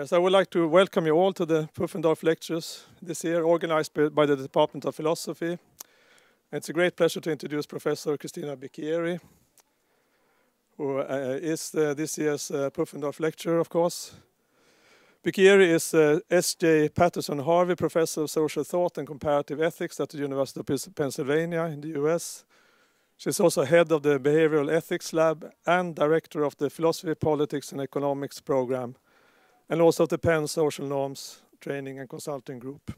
So I would like to welcome you all to the Pufendorf Lectures this year, organized by the Department of Philosophy. It's a great pleasure to introduce Professor Cristina Bicchieri, who is this year's Pufendorf Lecturer, of course. Bicchieri is S.J. Patterson Harvey Professor of Social Thought and Comparative Ethics at the University of Pennsylvania in the US. She's also head of the Behavioral Ethics Lab and director of the Philosophy, Politics and Economics program, and also of the Penn Social Norms Training and Consulting Group.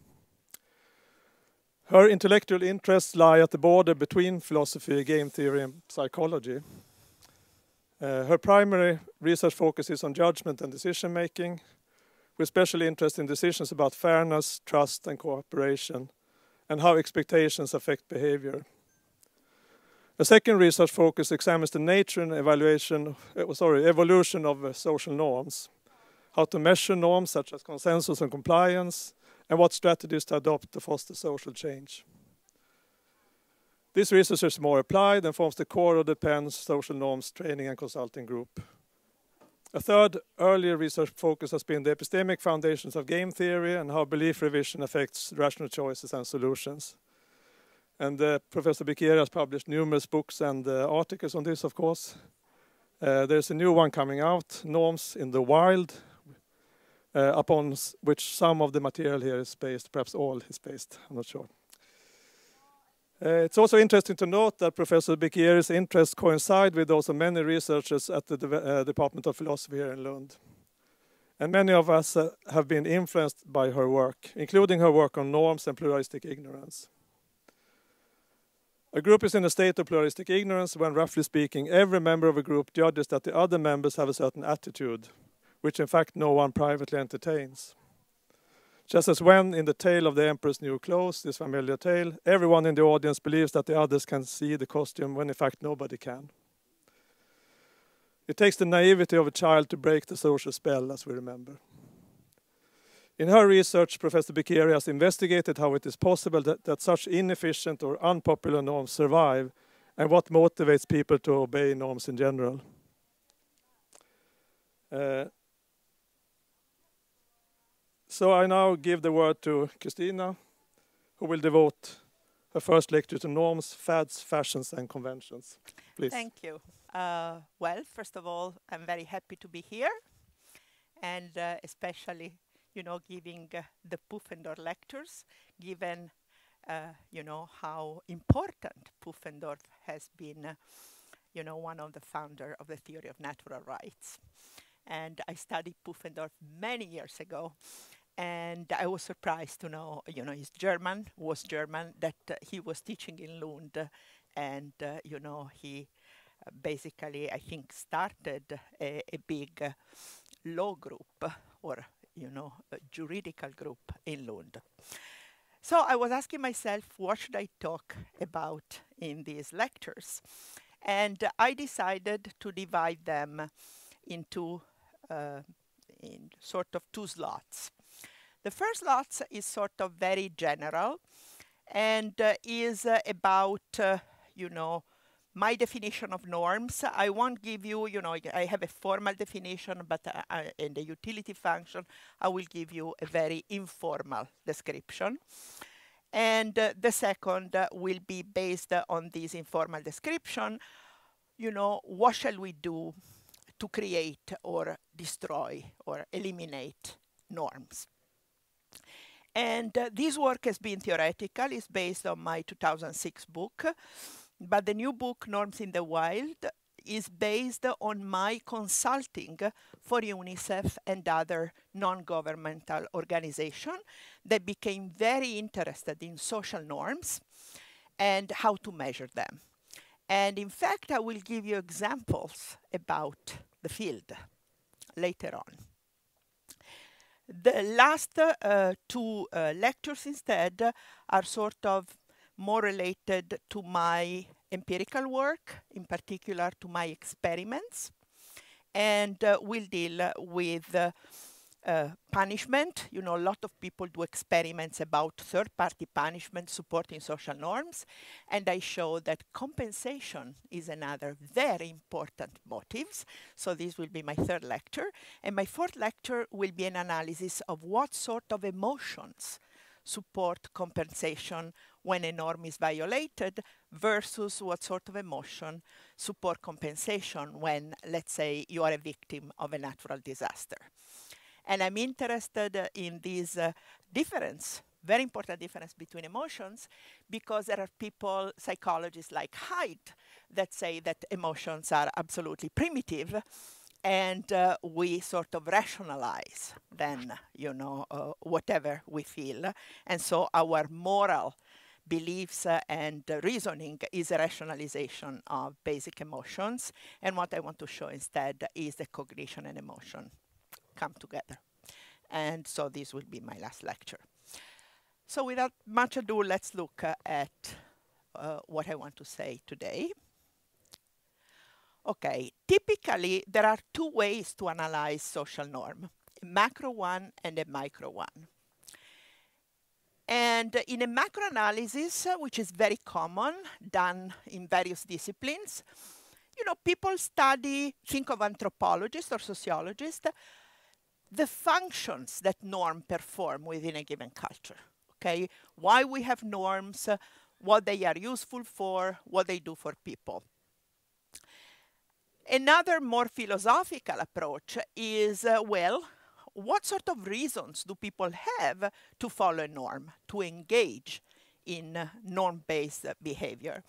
Her intellectual interests lie at the border between philosophy, game theory, and psychology. Her primary research focuses on judgment and decision-making, with special interest in decisions about fairness, trust, and cooperation, and how expectations affect behavior. A second research focus examines the nature and evolution of social norms, how to measure norms such as consensus and compliance, and what strategies to adopt to foster social change. This research is more applied and forms the core of the Penn Social Norms Training and Consulting Group. A third earlier research focus has been the epistemic foundations of game theory and how belief revision affects rational choices and solutions. And Professor Bicchieri has published numerous books and articles on this, of course. There's a new one coming out, Norms in the Wild, upon which some of the material here is based, perhaps all is based, I'm not sure. It's also interesting to note that Professor Bicchieri's interests coincide with those of many researchers at the Department of Philosophy here in Lund. And many of us have been influenced by her work, including her work on norms and pluralistic ignorance. A group is in a state of pluralistic ignorance when, roughly speaking, every member of a group judges that the other members have a certain attitude, which in fact no one privately entertains. Just as when, in the tale of the Emperor's New Clothes, this familiar tale, everyone in the audience believes that the others can see the costume when in fact nobody can. It takes the naivety of a child to break the social spell, as we remember. In her research, Professor Bicchieri has investigated how it is possible that such inefficient or unpopular norms survive, and what motivates people to obey norms in general. So I now give the word to Cristina, who will devote her first lecture to norms, fads, fashions, and conventions. Please. Thank you. Well, first of all, I'm very happy to be here, and especially, giving the Pufendorf Lectures, given, how important Pufendorf has been, one of the founders of the theory of natural rights. And I studied Pufendorf many years ago, and I was surprised to know, he's German, that he was teaching in Lund, and, he basically, I think, started a big law group, or, a juridical group in Lund. So I was asking myself, what should I talk about in these lectures? And I decided to divide them into in sort of two slots. The first slot is sort of very general and is about, my definition of norms. I won't give you, I have a formal definition, but in the utility function, I will give you a very informal description. And the second will be based on this informal description. What shall we do to create or destroy or eliminate norms? And this work has been theoretical. It's based on my 2006 book. But the new book, Norms in the Wild, is based on my consulting for UNICEF and other non-governmental organizations that became very interested in social norms and how to measure them. And in fact, I will give you examples about the field later on. The last two lectures instead are sort of more related to my empirical work, in particular to my experiments, and will deal with punishment. You know, a lot of people do experiments about third-party punishment supporting social norms, and I show that compensation is another very important motive. So this will be my third lecture, and my fourth lecture will be an analysis of what sort of emotions support compensation when a norm is violated versus what sort of emotion support compensation when, let's say, you are a victim of a natural disaster. And I'm interested in this difference, very important difference between emotions, because there are people, psychologists like Haidt, that say that emotions are absolutely primitive, and we sort of rationalize then, you know, whatever we feel. And so our moral beliefs and reasoning is a rationalization of basic emotions. And what I want to show instead is the cognition and emotion come together. And so this will be my last lecture. So without much ado, let's look at what I want to say today. Okay, typically there are two ways to analyze social norm, a macro one and a micro one. And in a macro analysis, which is very common, done in various disciplines, you know, people study, think of anthropologists or sociologists, the functions that norms perform within a given culture, okay? Why we have norms, what they are useful for, what they do for people. Another more philosophical approach is, well, what sort of reasons do people have to follow a norm, to engage in norm-based behavior?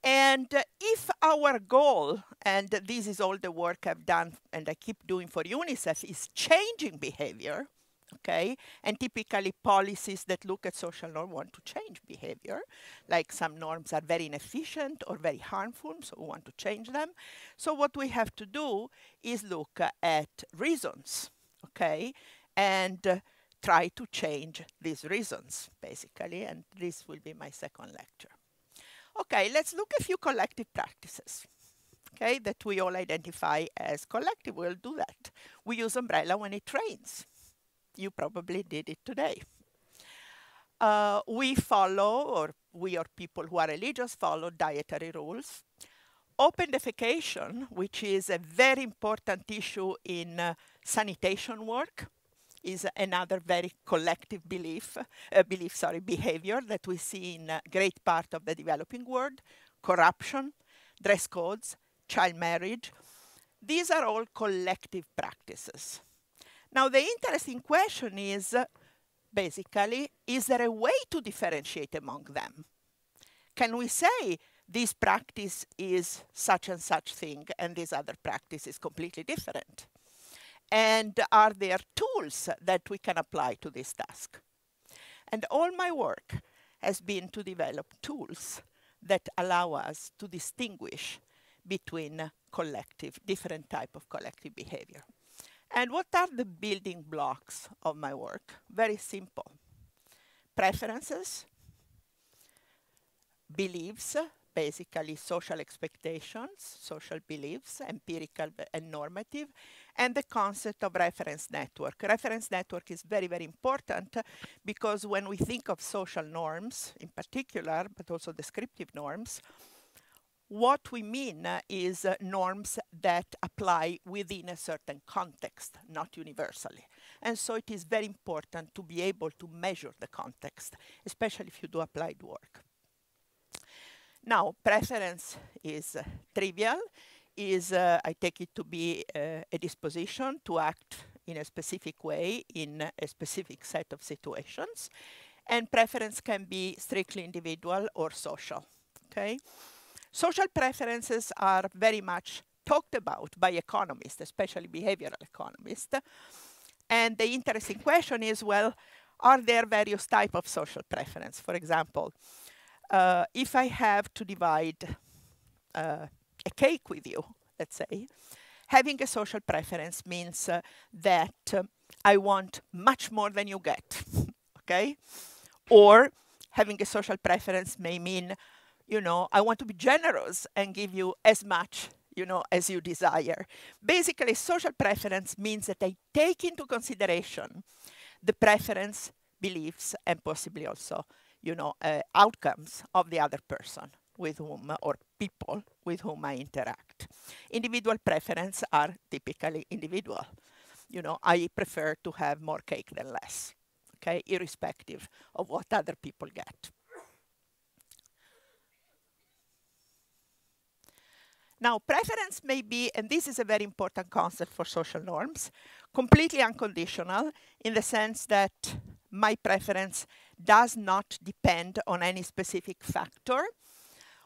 And if our goal, and this is all the work I've done and I keep doing for UNICEF, is changing behavior, okay? And typically policies that look at social norm want to change behavior, like some norms are very inefficient or very harmful, so we want to change them. So what we have to do is look at reasons, okay? And try to change these reasons, basically, and this will be my second lecture. Okay, let's look at a few collective practices, okay, that we all identify as collective. We'll do that. We use umbrella when it rains. You probably did it today. We follow, or we or people who are religious follow dietary rules. Open defecation, which is a very important issue in sanitation work, is another very collective behavior that we see in a great part of the developing world. Corruption, dress codes, child marriage. These are all collective practices. Now, the interesting question is, basically, is there a way to differentiate among them? Can we say this practice is such and such thing and this other practice is completely different? And are there tools that we can apply to this task? And all my work has been to develop tools that allow us to distinguish between different type of collective behavior. And what are the building blocks of my work? Very simple. Preferences, beliefs, basically social expectations, social beliefs, empirical and normative, and the concept of reference network. Reference network is very, very important because when we think of social norms in particular, but also descriptive norms, what we mean is norms that apply within a certain context, not universally. And so it is very important to be able to measure the context, especially if you do applied work. Now, preference is trivial, I take it to be a disposition to act in a specific way in a specific set of situations. And preference can be strictly individual or social, okay? Social preferences are very much talked about by economists, especially behavioral economists. And the interesting question is, well, are there various types of social preference? For example, if I have to divide a cake with you, let's say, having a social preference means that I want much more than you get, okay? Or having a social preference may mean, you know, I want to be generous and give you as much you know, as you desire. Basically, social preference means that I take into consideration the preference, beliefs, and possibly also, you know, outcomes of the other person with whom, or people with whom I interact. Individual preferences are typically individual. You know, I prefer to have more cake than less, okay, irrespective of what other people get. Now, preference may be, and this is a very important concept for social norms, completely unconditional in the sense that my preference does not depend on any specific factor,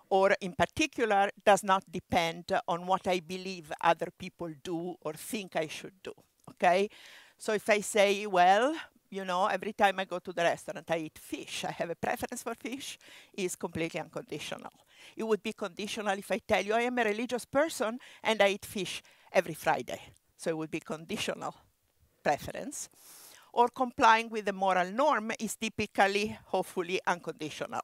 or in particular, does not depend on what I believe other people do or think I should do, okay? So if I say, well, you know, every time I go to the restaurant, I eat fish. I have a preference for fish, is completely unconditional. It would be conditional if I tell you I am a religious person and I eat fish every Friday. So it would be conditional preference. Or complying with the moral norm is typically, hopefully, unconditional.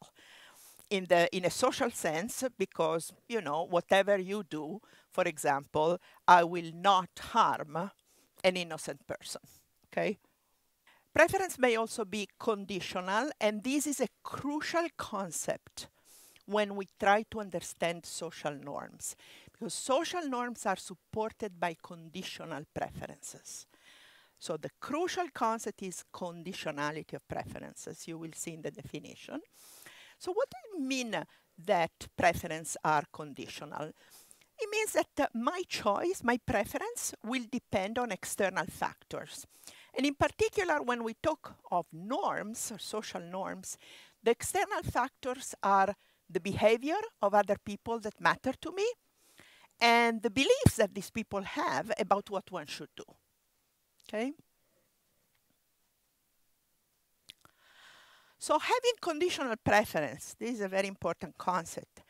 In a social sense, because, you know, whatever you do, for example, I will not harm an innocent person, okay? Preference may also be conditional, and this is a crucial concept when we try to understand social norms, because social norms are supported by conditional preferences. So the crucial concept is conditionality of preferences. You will see in the definition. So what does it mean that preferences are conditional? It means that my choice, my preference, will depend on external factors. And in particular, when we talk of norms or social norms, the external factors are the behavior of other people that matter to me and the beliefs that these people have about what one should do. Okay? So having conditional preference, this is a very important concept,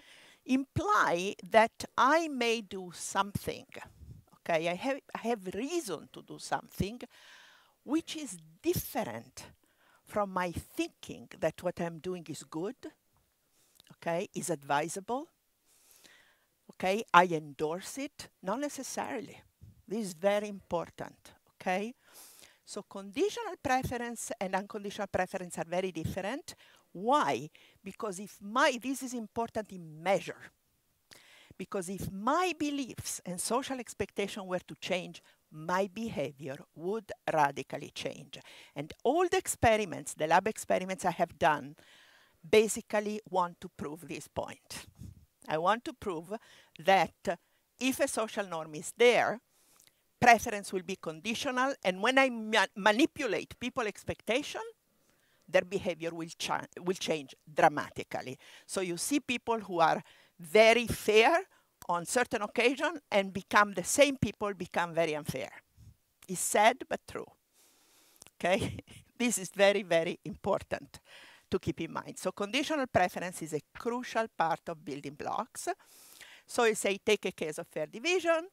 imply that I may do something. Okay, I have reason to do something which is different from my thinking that what I'm doing is good, okay, is advisable, okay, I endorse it, not necessarily. This is very important, okay? So conditional preference and unconditional preference are very different. Why? Because this is important in measure. Because if my beliefs and social expectation were to change, my behavior would radically change. And all the experiments, the lab experiments I have done, basically want to prove this point. I want to prove that if a social norm is there, preference will be conditional, and when I manipulate people's expectation, their behavior will change dramatically. So you see people who are very fair on certain occasions and become the same people, become very unfair. It's sad, but true. Okay? This is very, very important to keep in mind. So conditional preference is a crucial part of building blocks. So you say, take a case of fair division.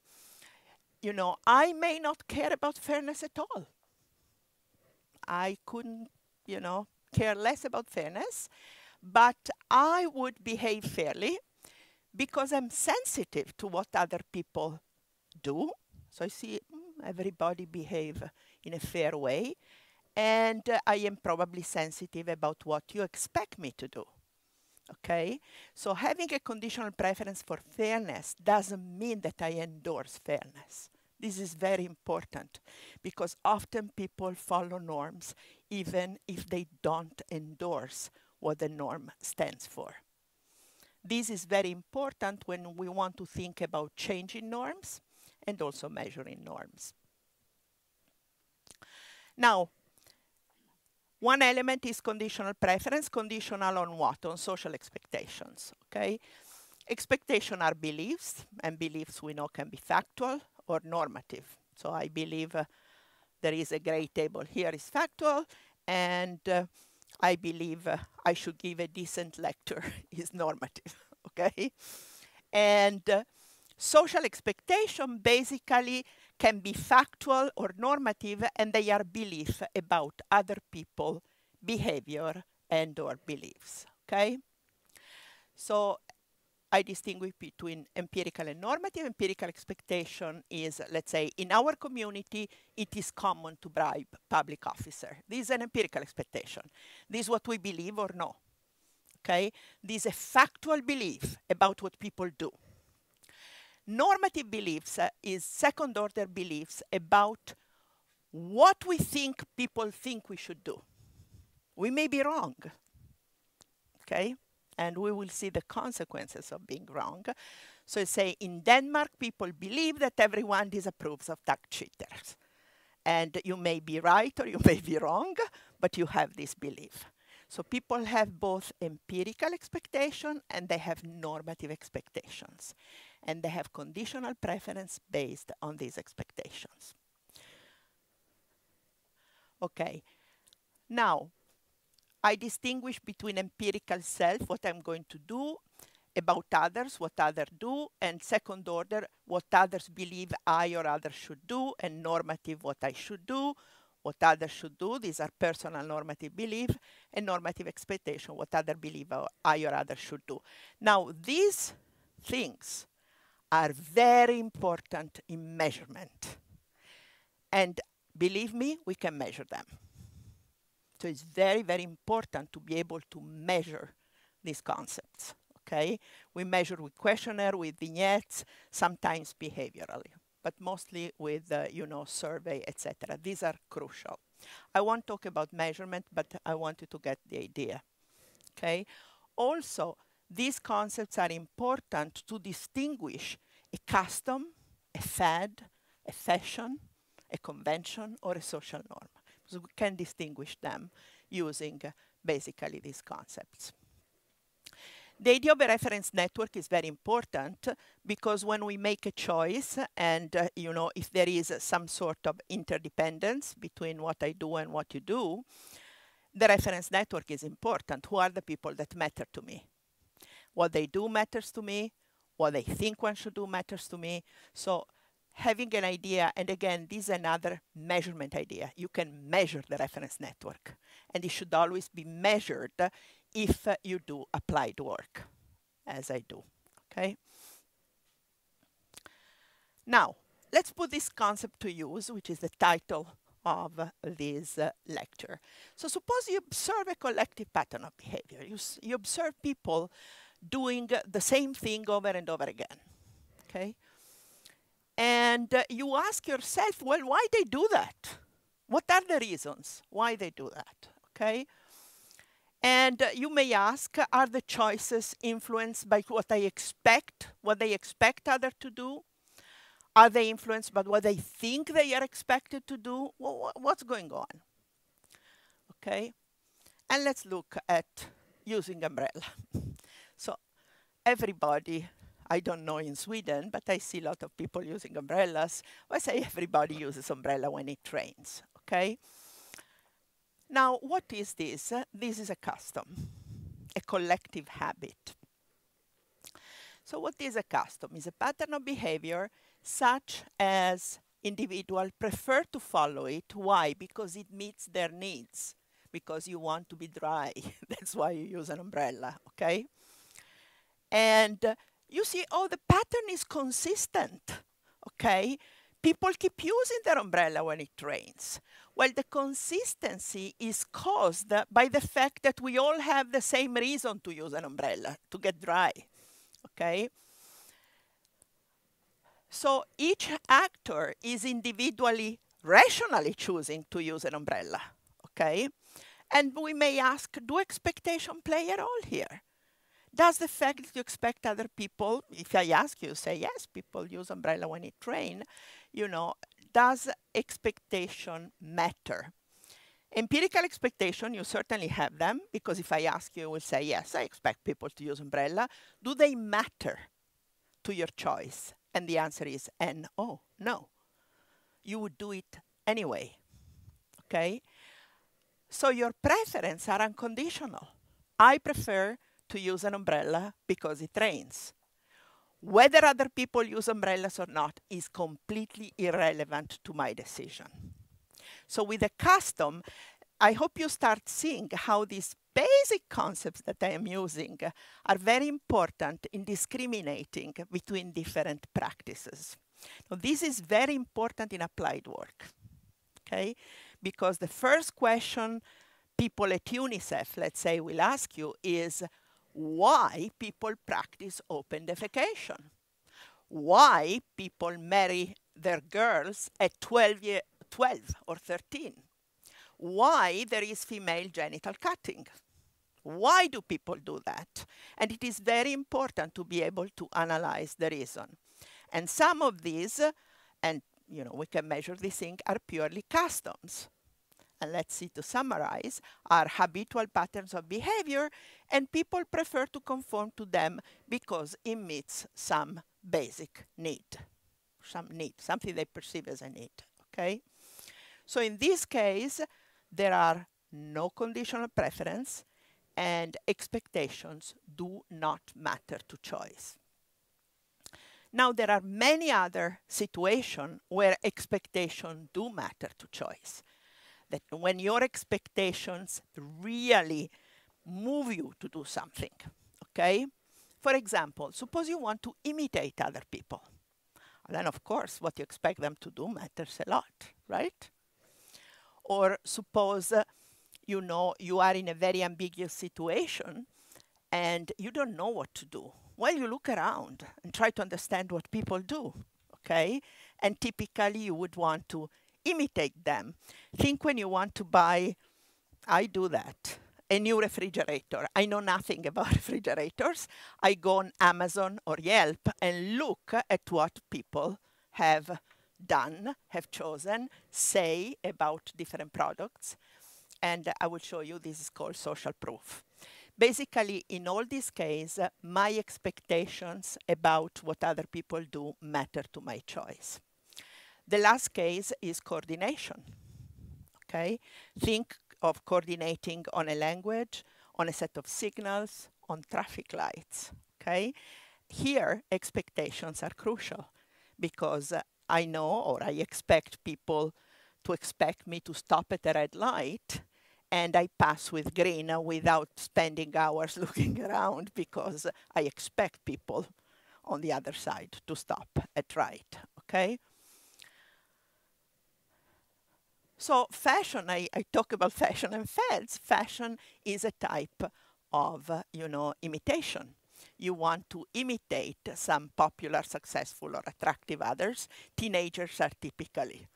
You know, I may not care about fairness at all. I couldn't, you know, care less about fairness, but I would behave fairly because I'm sensitive to what other people do. So I see everybody behave in a fair way, and I am probably sensitive about what you expect me to do. Okay? So having a conditional preference for fairness doesn't mean that I endorse fairness. This is very important because often people follow norms even if they don't endorse what the norm stands for. This is very important when we want to think about changing norms and also measuring norms. Now, one element is conditional preference. Conditional on what? On social expectations, okay? Expectations are beliefs, and beliefs we know can be factual or normative. So I believe there is a gray table here is factual, and I believe I should give a decent lecture is normative, okay? And social expectation basically can be factual or normative, and they are beliefs about other people's behavior and or beliefs, okay? So I distinguish between empirical and normative. Empirical expectation is, let's say, in our community, it is common to bribe public officer. This is an empirical expectation. This is what we believe or no. Okay? This is a factual belief about what people do. Normative beliefs is second-order beliefs about what we think people think we should do. We may be wrong, okay? And we will see the consequences of being wrong. So say in Denmark, people believe that everyone disapproves of tax cheaters. And you may be right or you may be wrong, but you have this belief. So people have both empirical expectation and they have normative expectations. And they have conditional preference based on these expectations. Okay, now I distinguish between empirical self, what I'm going to do, about others, what others do, and second order, what others believe I or others should do, and normative, what I should do, what others should do. These are personal normative belief, and normative expectation, what others believe I or others should do. Now, these things are very important in measurement. And believe me, we can measure them. So it's very, very important to be able to measure these concepts, okay? We measure with questionnaire, with vignettes, sometimes behaviorally, but mostly with, survey, etc. These are crucial. I won't talk about measurement, but I want you to get the idea, okay? Also, these concepts are important to distinguish a custom, a fad, a fashion, a convention, or a social norm. So we can distinguish them using basically these concepts. The idea of a reference network is very important because when we make a choice and, if there is some sort of interdependence between what I do and what you do, the reference network is important. Who are the people that matter to me? What they do matters to me. What they think one should do matters to me. So having an idea, and again, this is another measurement idea. You can measure the reference network, and it should always be measured if you do applied work, as I do, okay? Now, let's put this concept to use, which is the title of this lecture. So suppose you observe a collective pattern of behavior. You observe people doing the same thing over and over again, okay? And you ask yourself, well, why they do that? What are the reasons why they do that, okay? And you may ask, are the choices influenced by what they expect others to do? Are they influenced by what they think they are expected to do? What's going on, okay? And let's look at using umbrella. So everybody, I don't know in Sweden, but I see a lot of people using umbrellas. I say everybody uses umbrella when it rains, okay? Now, what is this? This is a custom, a collective habit. So what is a custom? It's a pattern of behavior such as individuals prefer to follow it. Why? Because it meets their needs. Because you want to be dry. That's why you use an umbrella, okay? And you see, oh, the pattern is consistent, okay? People keep using their umbrella when it rains. Well, the consistency is caused by the fact that we all have the same reason to use an umbrella, to get dry, okay? So each actor is individually, rationally choosing to use an umbrella, okay? And we may ask, do expectation play a role here? Does the fact that you expect other people, if I ask you, say, yes, people use umbrella when it rains, does expectation matter? Empirical expectation, you certainly have them, because if I ask you, you will say, yes, I expect people to use umbrella. Do they matter to your choice? And the answer is no. You would do it anyway, okay? So your preferences are unconditional. I prefer to use an umbrella because it rains. Whether other people use umbrellas or not is completely irrelevant to my decision. So with a custom, I hope you start seeing how this basic concepts that I am using are very important in discriminating between different practices. Now, this is very important in applied work, okay? Because the first question people at UNICEF, let's say, will ask you is why people practice open defecation, why people marry their girls at 12 or 13, why there is female genital cutting. Why do people do that? And it is very important to be able to analyze the reason. And some of these, and we can measure these things, are purely customs. And let's see, to summarize, are habitual patterns of behavior, and people prefer to conform to them because it meets some basic need, something they perceive as a need, okay? So in this case, there are no conditional preference, and expectations do not matter to choice. Now, there are many other situations where expectations do matter to choice. That when your expectations really move you to do something, okay? For example, suppose you want to imitate other people. Then, of course, what you expect them to do matters a lot, right? Or suppose, you are in a very ambiguous situation and you don't know what to do. Well, you look around and try to understand what people do, okay? And typically you would want to imitate them. Think when you want to buy, I do that, a new refrigerator. I know nothing about refrigerators. I go on Amazon or Yelp and look at what people have done, have chosen, say about different products. And I will show you, this is called social proof. Basically, in all these cases, my expectations about what other people do matter to my choice. The last case is coordination, okay? Think of coordinating on a language, on a set of signals, on traffic lights, okay? Here, expectations are crucial because I know, or I expect people to expect me to stop at a red light, and I pass with green without spending hours looking around because I expect people on the other side to stop at right, okay? So fashion, I talk about fashion and fads. Fashion is a type of, imitation. You want to imitate some popular, successful, or attractive others. Teenagers are typically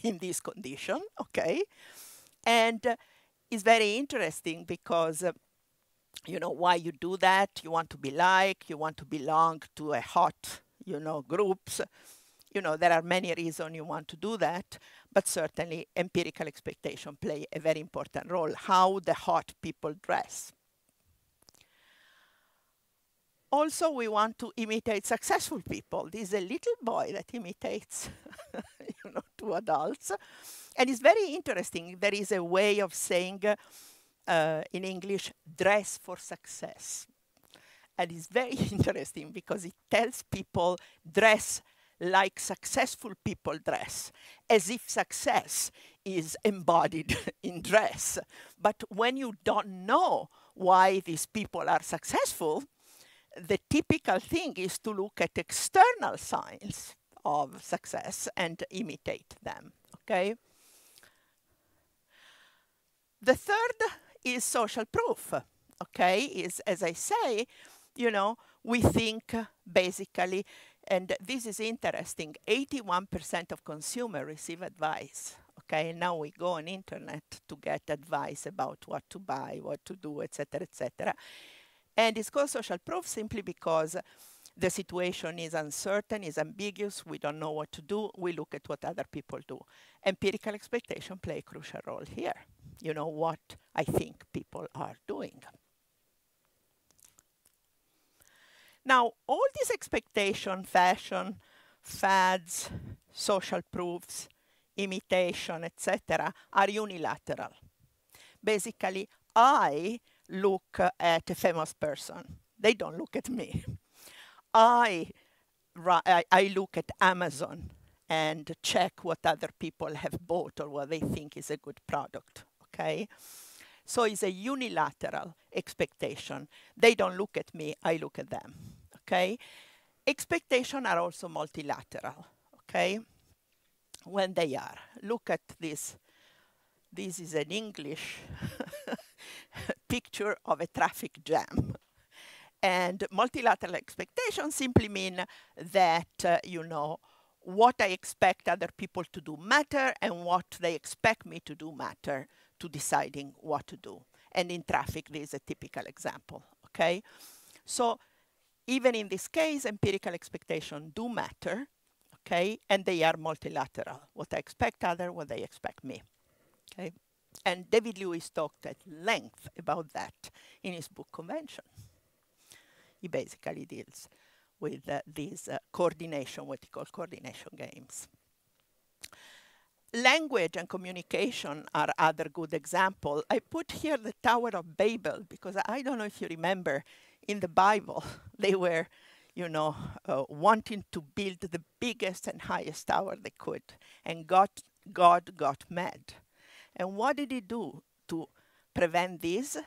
in this condition, okay? And it's very interesting because, why you do that. You want to be liked, you want to belong to a hot, groups. There are many reasons you want to do that, but certainly empirical expectation play a very important role, how the hot people dress. Also, we want to imitate successful people. This is a little boy that imitates, two adults. And it's very interesting. There is a way of saying in English, dress for success. And it's very interesting because it tells people dress like successful people dress, as if success is embodied in dress. But when you don't know why these people are successful, the typical thing is to look at external signs of success and imitate them, okay? The third is social proof, okay? Is, as I say, we think basically, and this is interesting, 81% of consumers receive advice, okay? And now we go on internet to get advice about what to buy, what to do, etc., etc. And it's called social proof simply because the situation is uncertain, is ambiguous, we don't know what to do, we look at what other people do. Empirical expectation play a crucial role here. What I think people are doing. Now, all these expectation, fashion, fads, social proofs, imitation, etc., are unilateral. Basically, I look at a famous person. They don't look at me. I look at Amazon and check what other people have bought or what they think is a good product, okay? So it's a unilateral expectation. They don't look at me, I look at them, okay? Expectations are also multilateral, okay? When they are. Look at this. This is an English picture of a traffic jam. And multilateral expectations simply mean that, you know, what I expect other people to do matter and what they expect me to do matter to deciding what to do. And in traffic, this is a typical example, okay? So even in this case, empirical expectations do matter, okay? And they are multilateral. What I expect other, what they expect me, okay? And David Lewis talked at length about that in his book Convention. He basically deals with these coordination, what he calls coordination games. Language and communication are other good examples. I put here the Tower of Babel because I don't know if you remember in the Bible, they were, you know, wanting to build the biggest and highest tower they could. And God got mad. And what did he do to prevent this?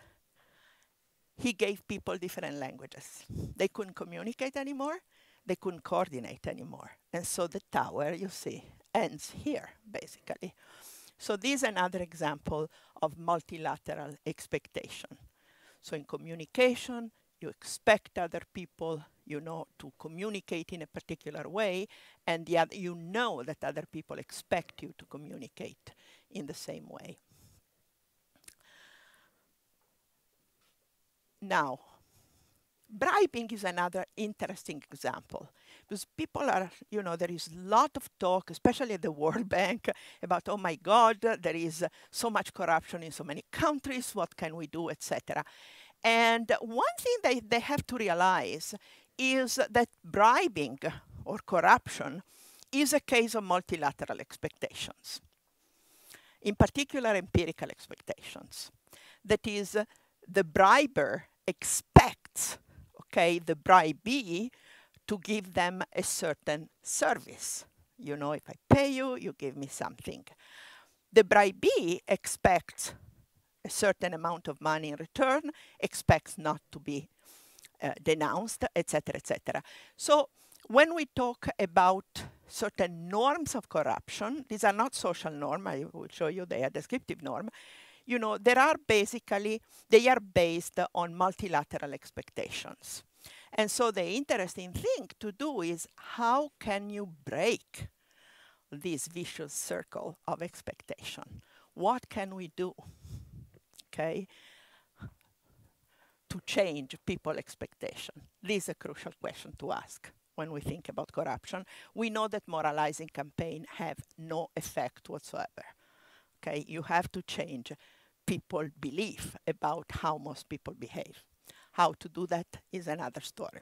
He gave people different languages. They couldn't communicate anymore. They couldn't coordinate anymore. And so the tower, you see, ends here, basically. So this is another example of multilateral expectation. So in communication, you expect other people, you know, to communicate in a particular way, and you know that other people expect you to communicate in the same way. Now, bribing is another interesting example because people are, you know, there is a lot of talk, especially at the World Bank, about, oh my God, there is so much corruption in so many countries, what can we do, etc. And one thing they have to realize is that bribing or corruption is a case of multilateral expectations, in particular empirical expectations. That is, the briber expects, okay, the bribee to give them a certain service. You know, if I pay you, you give me something. The bribee expects a certain amount of money in return, expects not to be denounced, etc., etc. So when we talk about certain norms of corruption, these are not social norms, I will show you they are descriptive norms, you know, they are based on multilateral expectations. And so the interesting thing to do is how can you break this vicious circle of expectation? What can we do, okay, to change people's expectation? This is a crucial question to ask when we think about corruption. We know that moralizing campaigns have no effect whatsoever. Okay, you have to change people's belief about how most people behave. How to do that is another story.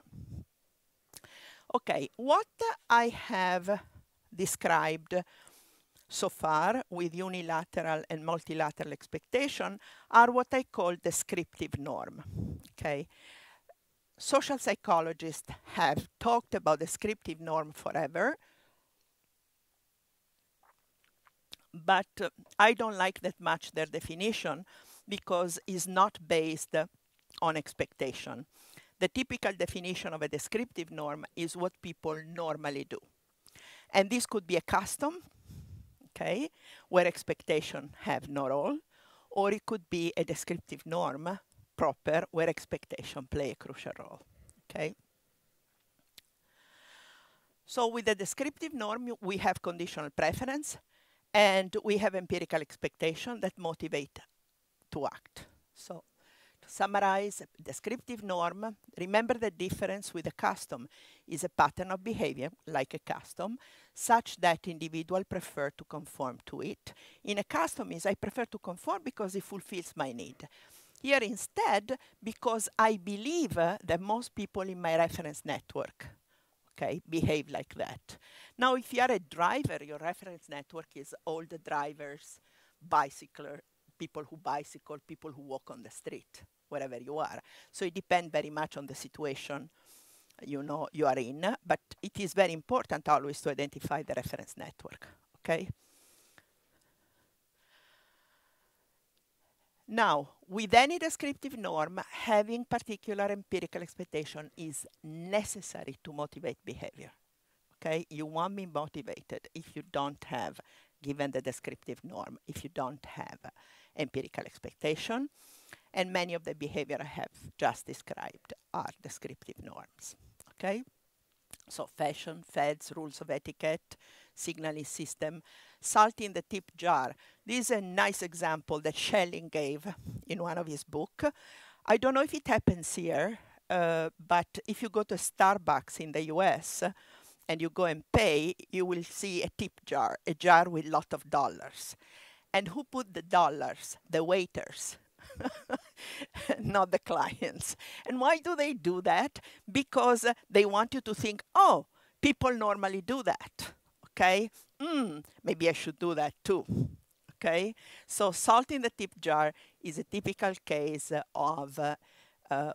Okay, what I have described so far with unilateral and multilateral expectation are what I call descriptive norm. Okay, social psychologists have talked about descriptive norm forever, but I don't like that much their definition because it's not based on expectation. The typical definition of a descriptive norm is what people normally do. And this could be a custom, okay, where expectation have no role, or it could be a descriptive norm proper where expectation play a crucial role, okay? So with the descriptive norm, we have conditional preference, and we have empirical expectation that motivate to act. So to summarize, descriptive norm, remember the difference with a custom is a pattern of behavior, like a custom, such that individuals prefer to conform to it. In a custom is I prefer to conform because it fulfills my need. Here instead, because I believe that most people in my reference network, okay, behave like that. Now, if you are a driver, your reference network is all the drivers, bicycler, people who bicycle, people who walk on the street, wherever you are. So it depends very much on the situation you know you are in, but it is very important always to identify the reference network, okay? Now, with any descriptive norm, having particular empirical expectation is necessary to motivate behavior. Okay, you won't be motivated if you don't have, given the descriptive norm, if you don't have empirical expectation. And many of the behavior I have just described are descriptive norms. Okay, so fashion, fads, rules of etiquette, signaling system, salt in the tip jar. This is a nice example that Schelling gave in one of his books. I don't know if it happens here, but if you go to Starbucks in the US and you go and pay, you will see a tip jar, a jar with a lot of dollars. And who put the dollars? The waiters. Not the clients. And why do they do that? Because they want you to think, oh, people normally do that. Okay, maybe I should do that too. Okay, so salt in the tip jar is a typical case of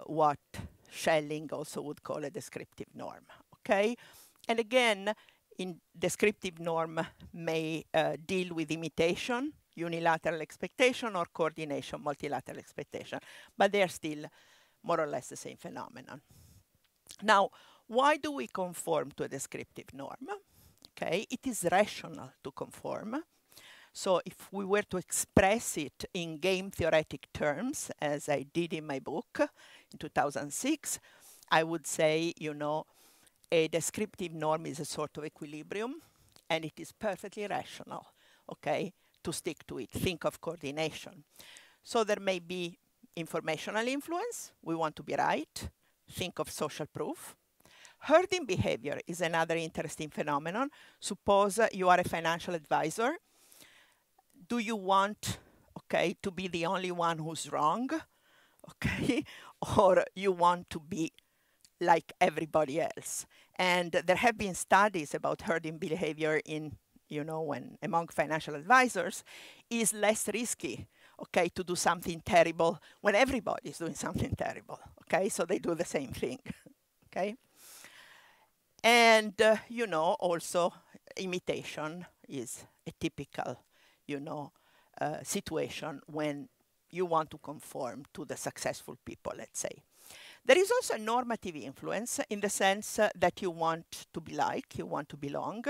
what Schelling also would call a descriptive norm. Okay, and again, in descriptive norm may deal with imitation, unilateral expectation, or coordination, multilateral expectation, but they are still more or less the same phenomenon. Now, why do we conform to a descriptive norm? Okay, it is rational to conform. So if we were to express it in game theoretic terms, as I did in my book in 2006, I would say, you know, a descriptive norm is a sort of equilibrium, and it is perfectly rational, okay, to stick to it. Think of coordination. So there may be informational influence. We want to be right. Think of social proof. Herding behavior is another interesting phenomenon. Suppose you are a financial advisor. Do you want, okay, to be the only one who's wrong, okay, or you want to be like everybody else? And there have been studies about herding behavior in, you know, when among financial advisors is less risky, okay, to do something terrible when everybody is doing something terrible, okay? So they do the same thing, okay? And, you know, also imitation is a typical, you know, situation when you want to conform to the successful people, let's say. There is also a normative influence in the sense that you want to be like, you want to belong.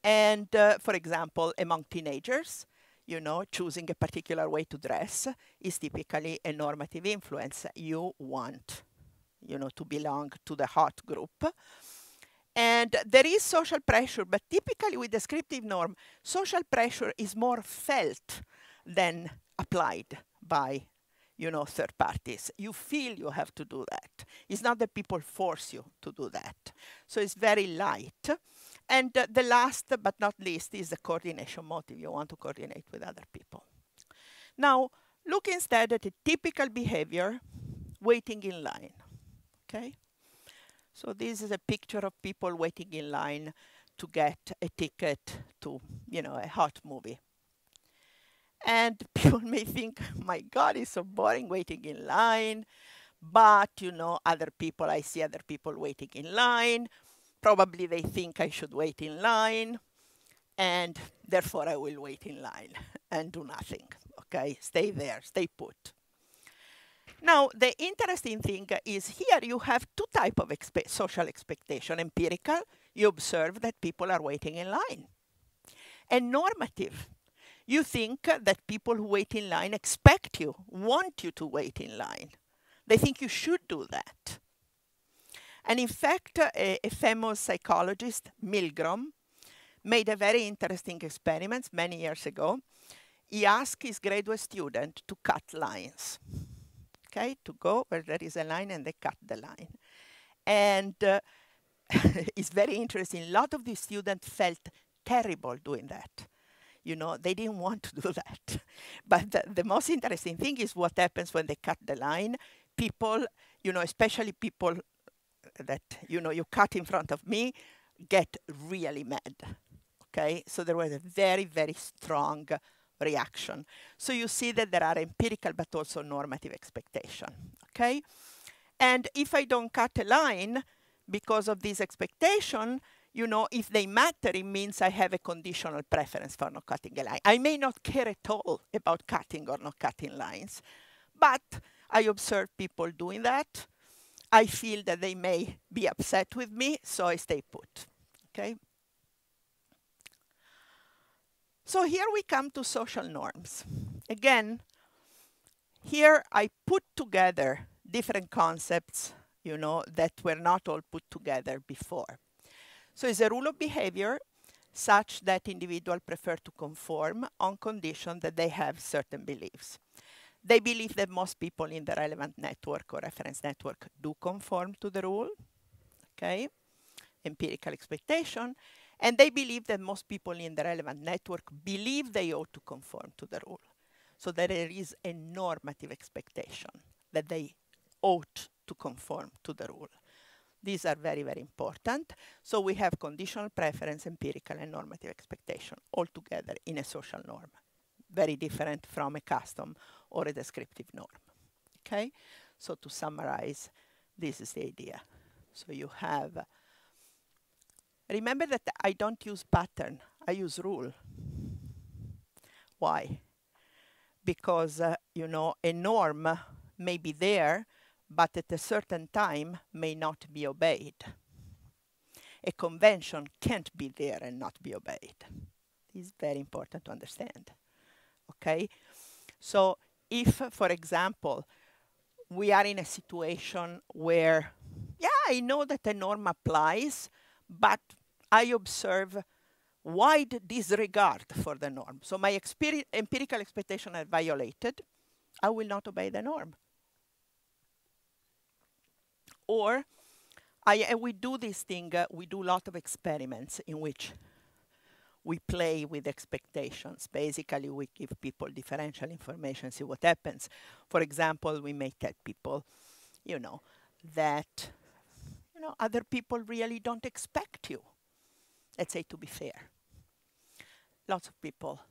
And, for example, among teenagers, you know, choosing a particular way to dress is typically a normative influence. You want, you know, to belong to the hot group. And there is social pressure, but typically with descriptive norm, social pressure is more felt than applied by, you know, third parties. You feel you have to do that. It's not that people force you to do that. So it's very light. And the last but not least is the coordination motive. You want to coordinate with other people. Now, look instead at a typical behavior, waiting in line, okay? So this is a picture of people waiting in line to get a ticket to, you know, a hot movie. And people may think, my God, it's so boring waiting in line. But, you know, other people, I see other people waiting in line. Probably they think I should wait in line. And therefore, I will wait in line and do nothing. Okay, stay there, stay put. Now, the interesting thing is here you have two types of social expectation. Empirical, you observe that people are waiting in line. And normative, you think that people who wait in line expect you, want you to wait in line. They think you should do that. And in fact, a famous psychologist, Milgram, made a very interesting experiment many years ago. He asked his graduate student to cut lines. Okay, to go where there is a line and they cut the line. And it's very interesting. A lot of the students felt terrible doing that. You know, they didn't want to do that. But the most interesting thing is what happens when they cut the line. People, you know, especially people that, you know, you cut in front of me, get really mad. Okay, so there was a very, very strong reaction. So you see that there are empirical but also normative expectation, okay? And if I don't cut a line because of this expectation, you know, if they matter, it means I have a conditional preference for not cutting a line. I may not care at all about cutting or not cutting lines, but I observe people doing that. I feel that they may be upset with me, so I stay put, okay? So here we come to social norms. Again, here I put together different concepts, you know, that were not all put together before. So it's a rule of behavior such that individuals prefer to conform on condition that they have certain beliefs. They believe that most people in the relevant network or reference network do conform to the rule, okay? Empirical expectation. And they believe that most people in the relevant network believe they ought to conform to the rule. So that there is a normative expectation that they ought to conform to the rule. These are very, very important. So we have conditional preference, empirical, and normative expectation all together in a social norm. Very different from a custom or a descriptive norm. Okay? So to summarize, this is the idea. So you have, remember that I don't use pattern, I use rule. Why? Because, you know, a norm may be there, but at a certain time may not be obeyed. A convention can't be there and not be obeyed. This is very important to understand. Okay? So if, for example, we are in a situation where, yeah, I know that a norm applies, but I observe wide disregard for the norm. So my empirical expectation are violated, I will not obey the norm. Or we do this thing, we do a lot of experiments in which we play with expectations. Basically, we give people differential information, see what happens. For example, we may tell people, you know, that, you know, other people really don't expect you. Let's say, to be fair. Lots of people,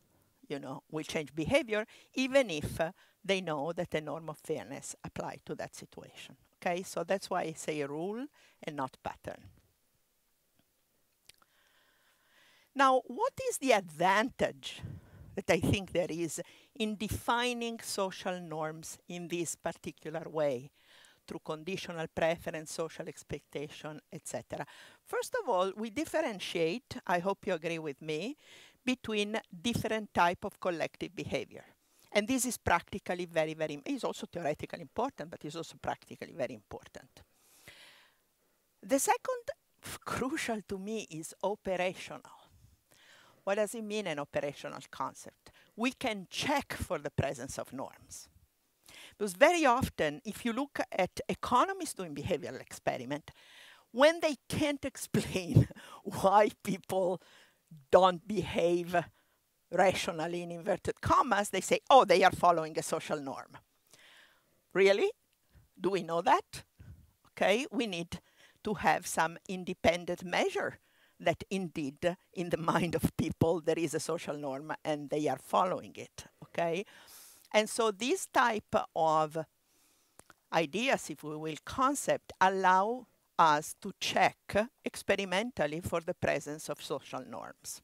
you know, will change behavior even if they know that the norm of fairness applies to that situation. Okay, so that's why I say a rule and not pattern. Now, what is the advantage that I think there is in defining social norms in this particular way, through conditional preference, social expectation, etc.? First of all, we differentiate, I hope you agree with me, between different types of collective behavior. And this is practically very, very, it's also theoretically important, but it's also practically very important. The second, crucial to me, is operational. What does it mean, an operational concept? We can check for the presence of norms. Because very often, if you look at economists doing behavioral experiment, when they can't explain why people don't behave rationally in inverted commas, they say, oh, they are following a social norm. Really? Do we know that? Okay, we need to have some independent measure that indeed, in the mind of people, there is a social norm and they are following it, okay? And so this type of ideas, if we will, concept, allow us to check experimentally for the presence of social norms.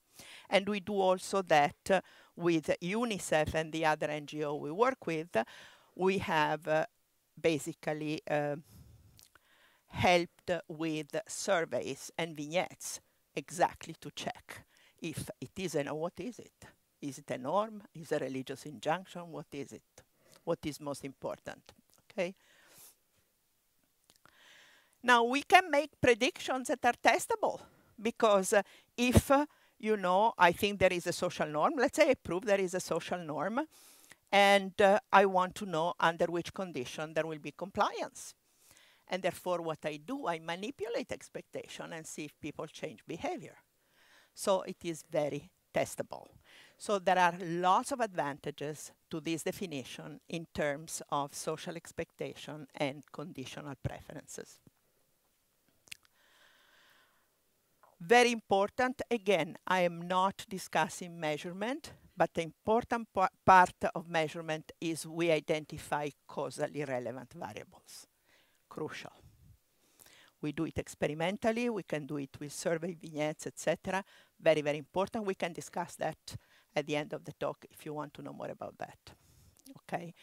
And we do also that with UNICEF and the other NGO we work with. We have basically helped with surveys and vignettes exactly to check if it is what is it? Is it a norm? Is it a religious injunction? What is it? What is most important? Okay. Now we can make predictions that are testable, because if you know, I think there is a social norm. Let's say I prove there is a social norm, and I want to know under which condition there will be compliance. And therefore, what I do, I manipulate expectation and see if people change behavior. So it is very testable. So there are lots of advantages to this definition in terms of social expectation and conditional preferences. Very important, again, I am not discussing measurement, but the important part of measurement is we identify causally relevant variables. Crucial. We do it experimentally. We can do it with survey vignettes, etc. Very, very important. We can discuss that at the end of the talk if you want to know more about that. Okay.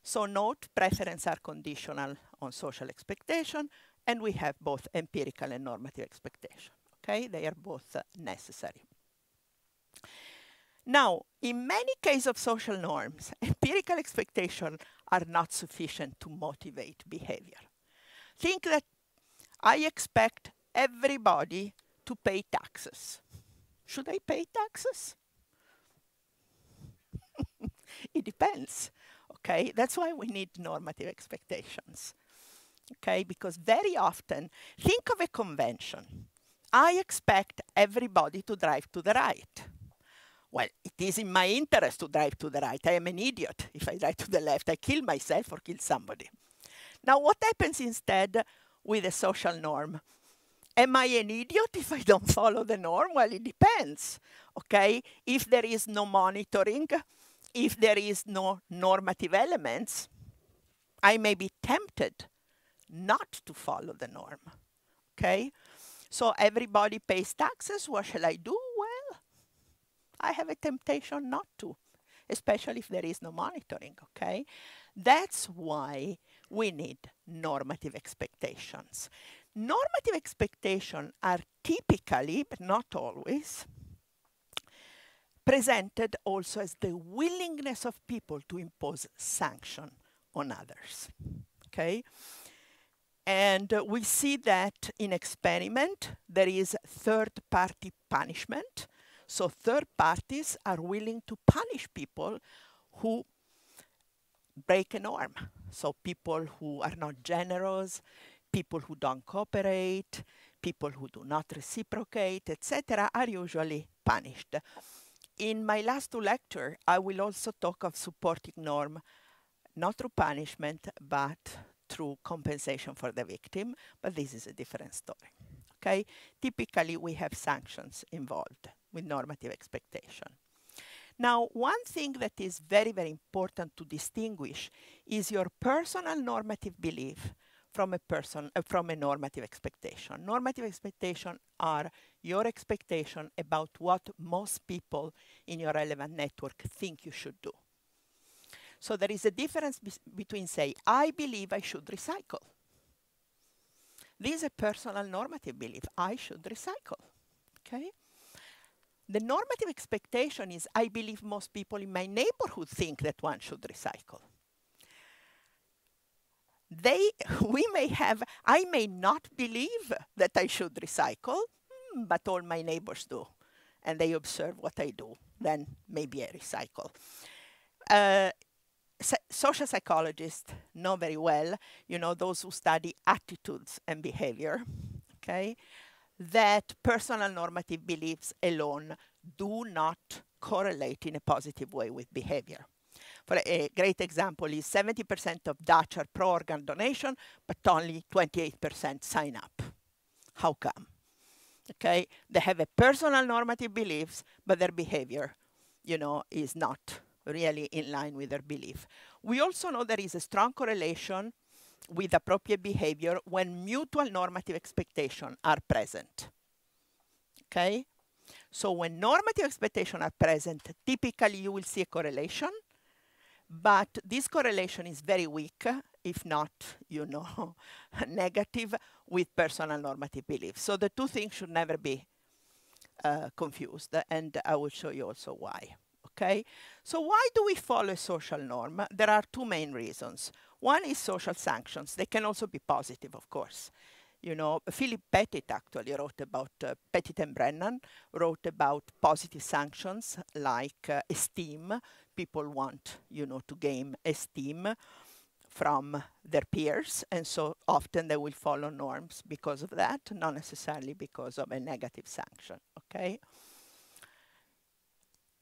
So note, preferences are conditional on social expectation, and we have both empirical and normative expectation. Okay, they are both necessary. Now, in many cases of social norms, empirical expectations are not sufficient to motivate behavior. Think that I expect everybody to pay taxes. Should I pay taxes? It depends. Okay, that's why we need normative expectations. Okay, because very often, think of a convention. I expect everybody to drive to the right. Well, it is in my interest to drive to the right. I am an idiot. If I drive to the left, I kill myself or kill somebody. Now, what happens instead with a social norm? Am I an idiot if I don't follow the norm? Well, it depends. Okay, if there is no monitoring, if there is no normative elements, I may be tempted not to follow the norm. Okay, so everybody pays taxes. What shall I do? Well, I have a temptation not to, especially if there is no monitoring. Okay, that's why we need normative expectations. Normative expectations are typically, but not always, presented also as the willingness of people to impose sanction on others. Okay? And we see that in experiment, there is third-party punishment. So third parties are willing to punish people who break a norm. So people who are not generous, people who don't cooperate, people who do not reciprocate, etc., are usually punished. In my last two lectures, I will also talk of supporting norm, not through punishment, but through compensation for the victim. But this is a different story. Okay? Typically, we have sanctions involved with normative expectation. Now, one thing that is very, very important to distinguish is your personal normative belief from a normative expectation. Normative expectations are your expectation about what most people in your relevant network think you should do. So there is a difference between, say, I believe I should recycle. This is a personal normative belief. I should recycle. Okay? The normative expectation is, I believe most people in my neighborhood think that one should recycle. I may not believe that I should recycle, but all my neighbors do. And they observe what I do. Then maybe I recycle. Social psychologists know very well, those who study attitudes and behavior, okay, that personal normative beliefs alone do not correlate in a positive way with behavior. For a great example is 70% of Dutch are pro-organ donation, but only 28% sign up. How come? Okay, they have a personal normative beliefs, but their behavior, is not really in line with their belief. We also know there is a strong correlation with appropriate behavior when mutual normative expectations are present. Okay? So when normative expectations are present, typically you will see a correlation, but this correlation is very weak, if not, negative with personal normative beliefs. So the two things should never be confused, and I will show you also why. Okay? So why do we follow a social norm? There are two main reasons. One is social sanctions. They can also be positive, of course. Philip Pettit actually wrote about, Pettit and Brennan wrote about positive sanctions like esteem. People want, to gain esteem from their peers, and so often they will follow norms because of that, not necessarily because of a negative sanction, okay?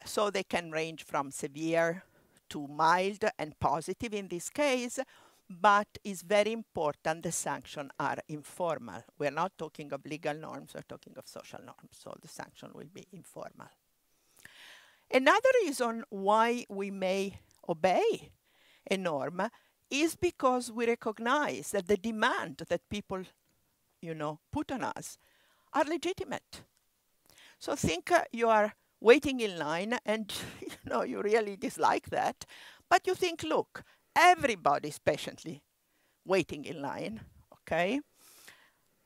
So they can range from severe to mild and positive in this case, but it's very important the sanctions are informal. We're not talking of legal norms, we're talking of social norms, so the sanction will be informal. Another reason why we may obey a norm is because we recognize that the demand that people put on us are legitimate. So think you are waiting in line and you really dislike that, but you think, look, everybody's patiently waiting in line, okay?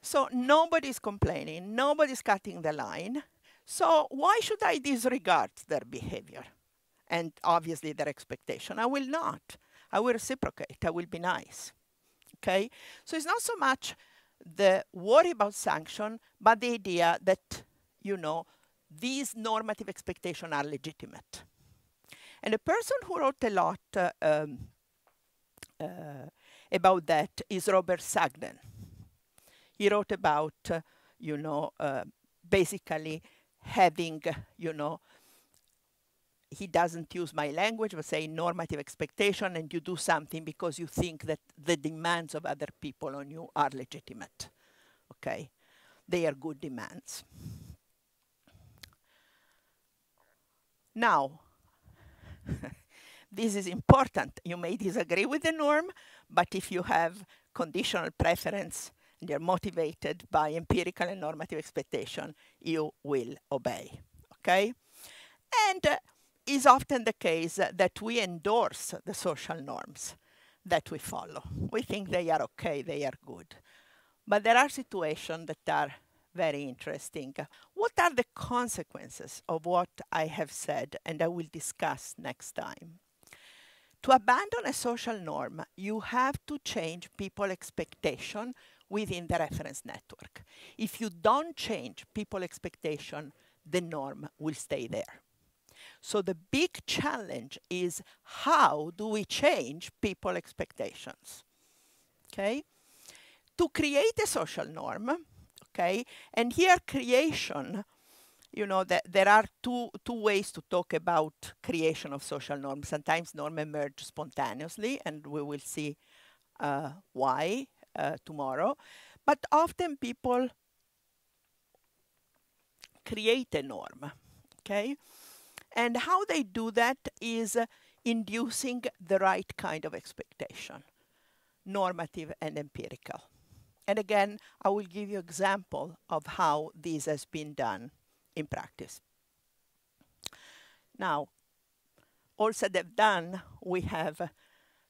So nobody's complaining, nobody's cutting the line. So why should I disregard their behavior and obviously their expectation? I will not. I will reciprocate. I will be nice. Okay? So it's not so much the worry about sanction, but the idea that, these normative expectations are legitimate. And a person who wrote a lot about that is Robert Sugden. He wrote about, basically having, he doesn't use my language, but say normative expectation, and you do something because you think that the demands of other people on you are legitimate. Okay? They are good demands. Now, this is important. You may disagree with the norm, but if you have conditional preference and you're motivated by empirical and normative expectation, you will obey. Okay? And is often the case that we endorse the social norms that we follow. We think they are okay, they are good. But there are situations that are very interesting. What are the consequences of what I have said, and I will discuss next time? To abandon a social norm, you have to change people's expectation within the reference network. If you don't change people's expectation, the norm will stay there. So the big challenge is, how do we change people's expectations? Okay? To create a social norm, okay, and here creation, there are two ways to talk about creation of social norms. Sometimes norms emerge spontaneously, and we will see why tomorrow. But often people create a norm, okay? And how they do that is inducing the right kind of expectation, normative and empirical. And again, I will give you an example of how this has been done in practice. Now, all said and done, we have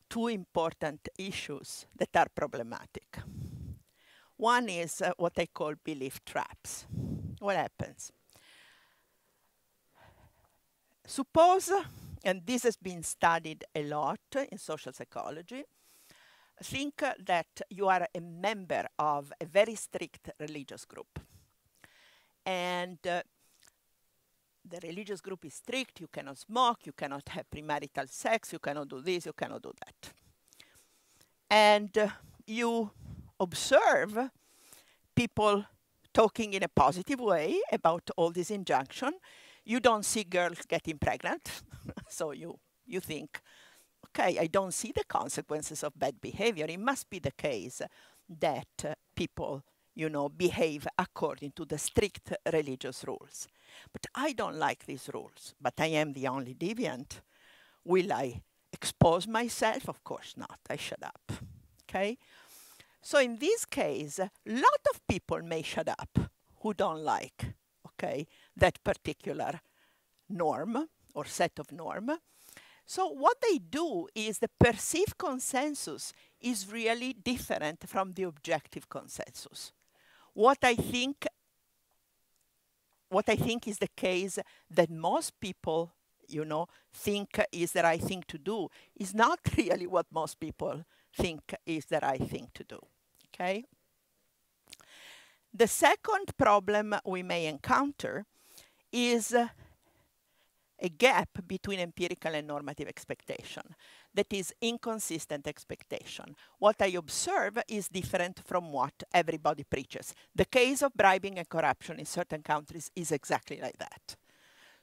two important issues that are problematic. One is what I call belief traps. What happens? Suppose, and this has been studied a lot in social psychology, think that you are a member of a very strict religious group. And the religious group is strict. You cannot smoke, you cannot have premarital sex, you cannot do this, you cannot do that. And you observe people talking in a positive way about all this injunction. You don't see girls getting pregnant, so you think, okay, I don't see the consequences of bad behavior. It must be the case that people, behave according to the strict religious rules. But I don't like these rules, but I am the only deviant. Will I expose myself? Of course not. I shut up, okay? So in this case, a lot of people may shut up who don't like, okay, that particular norm or set of norm. So what they do is the perceived consensus is really different from the objective consensus. What I think is the case that most people, think is the right thing to do is not really what most people think is the right thing to do, okay? The second problem we may encounter is a gap between empirical and normative expectation. That is inconsistent expectation. What I observe is different from what everybody preaches. The case of bribing and corruption in certain countries is exactly like that.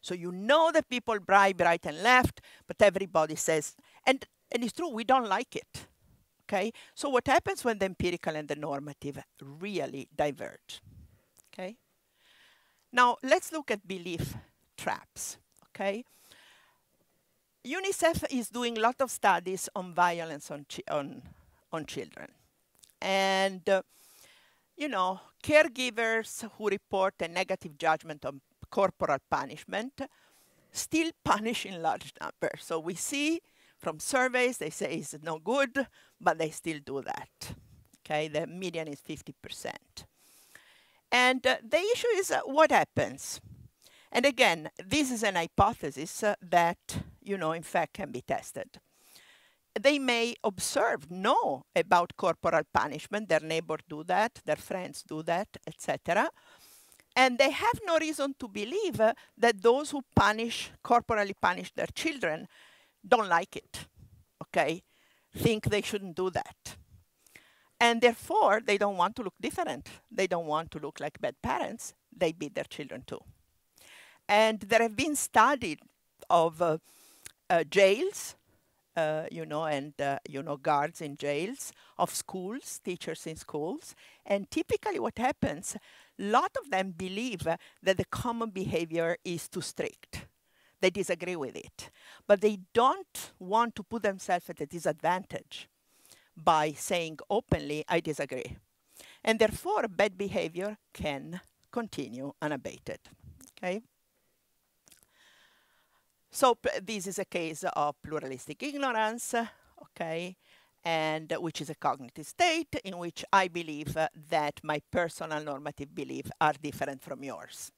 So that people bribe right and left, but everybody says, and it's true, we don't like it. Okay? So what happens when the empirical and the normative really diverge? Okay? Now, let's look at belief traps. Okay? UNICEF is doing a lot of studies on violence on children. And you know, caregivers who report a negative judgment on corporal punishment still punish in large numbers. So we see from surveys, they say it's no good, but they still do that. Okay, the median is 50%. And the issue is what happens. And again, this is an hypothesis that, you know, in fact can be tested. They may observe, know about corporal punishment, their neighbors do that, their friends do that, etc. And they have no reason to believe that those who corporally punish their children don't like it, okay? Think they shouldn't do that. And therefore, they don't want to look different. They don't want to look like bad parents. They beat their children too. And there have been studies of jails, you know, and, you know, guards in jails, of schools, teachers in schools. And typically what happens, a lot of them believe that the common behavior is too strict. They disagree with it. But they don't want to put themselves at a disadvantage by saying openly, I disagree. And therefore, bad behavior can continue unabated, okay? So this is a case of pluralistic ignorance, okay, and which is a cognitive state in which I believe that my personal normative beliefs are different from yours,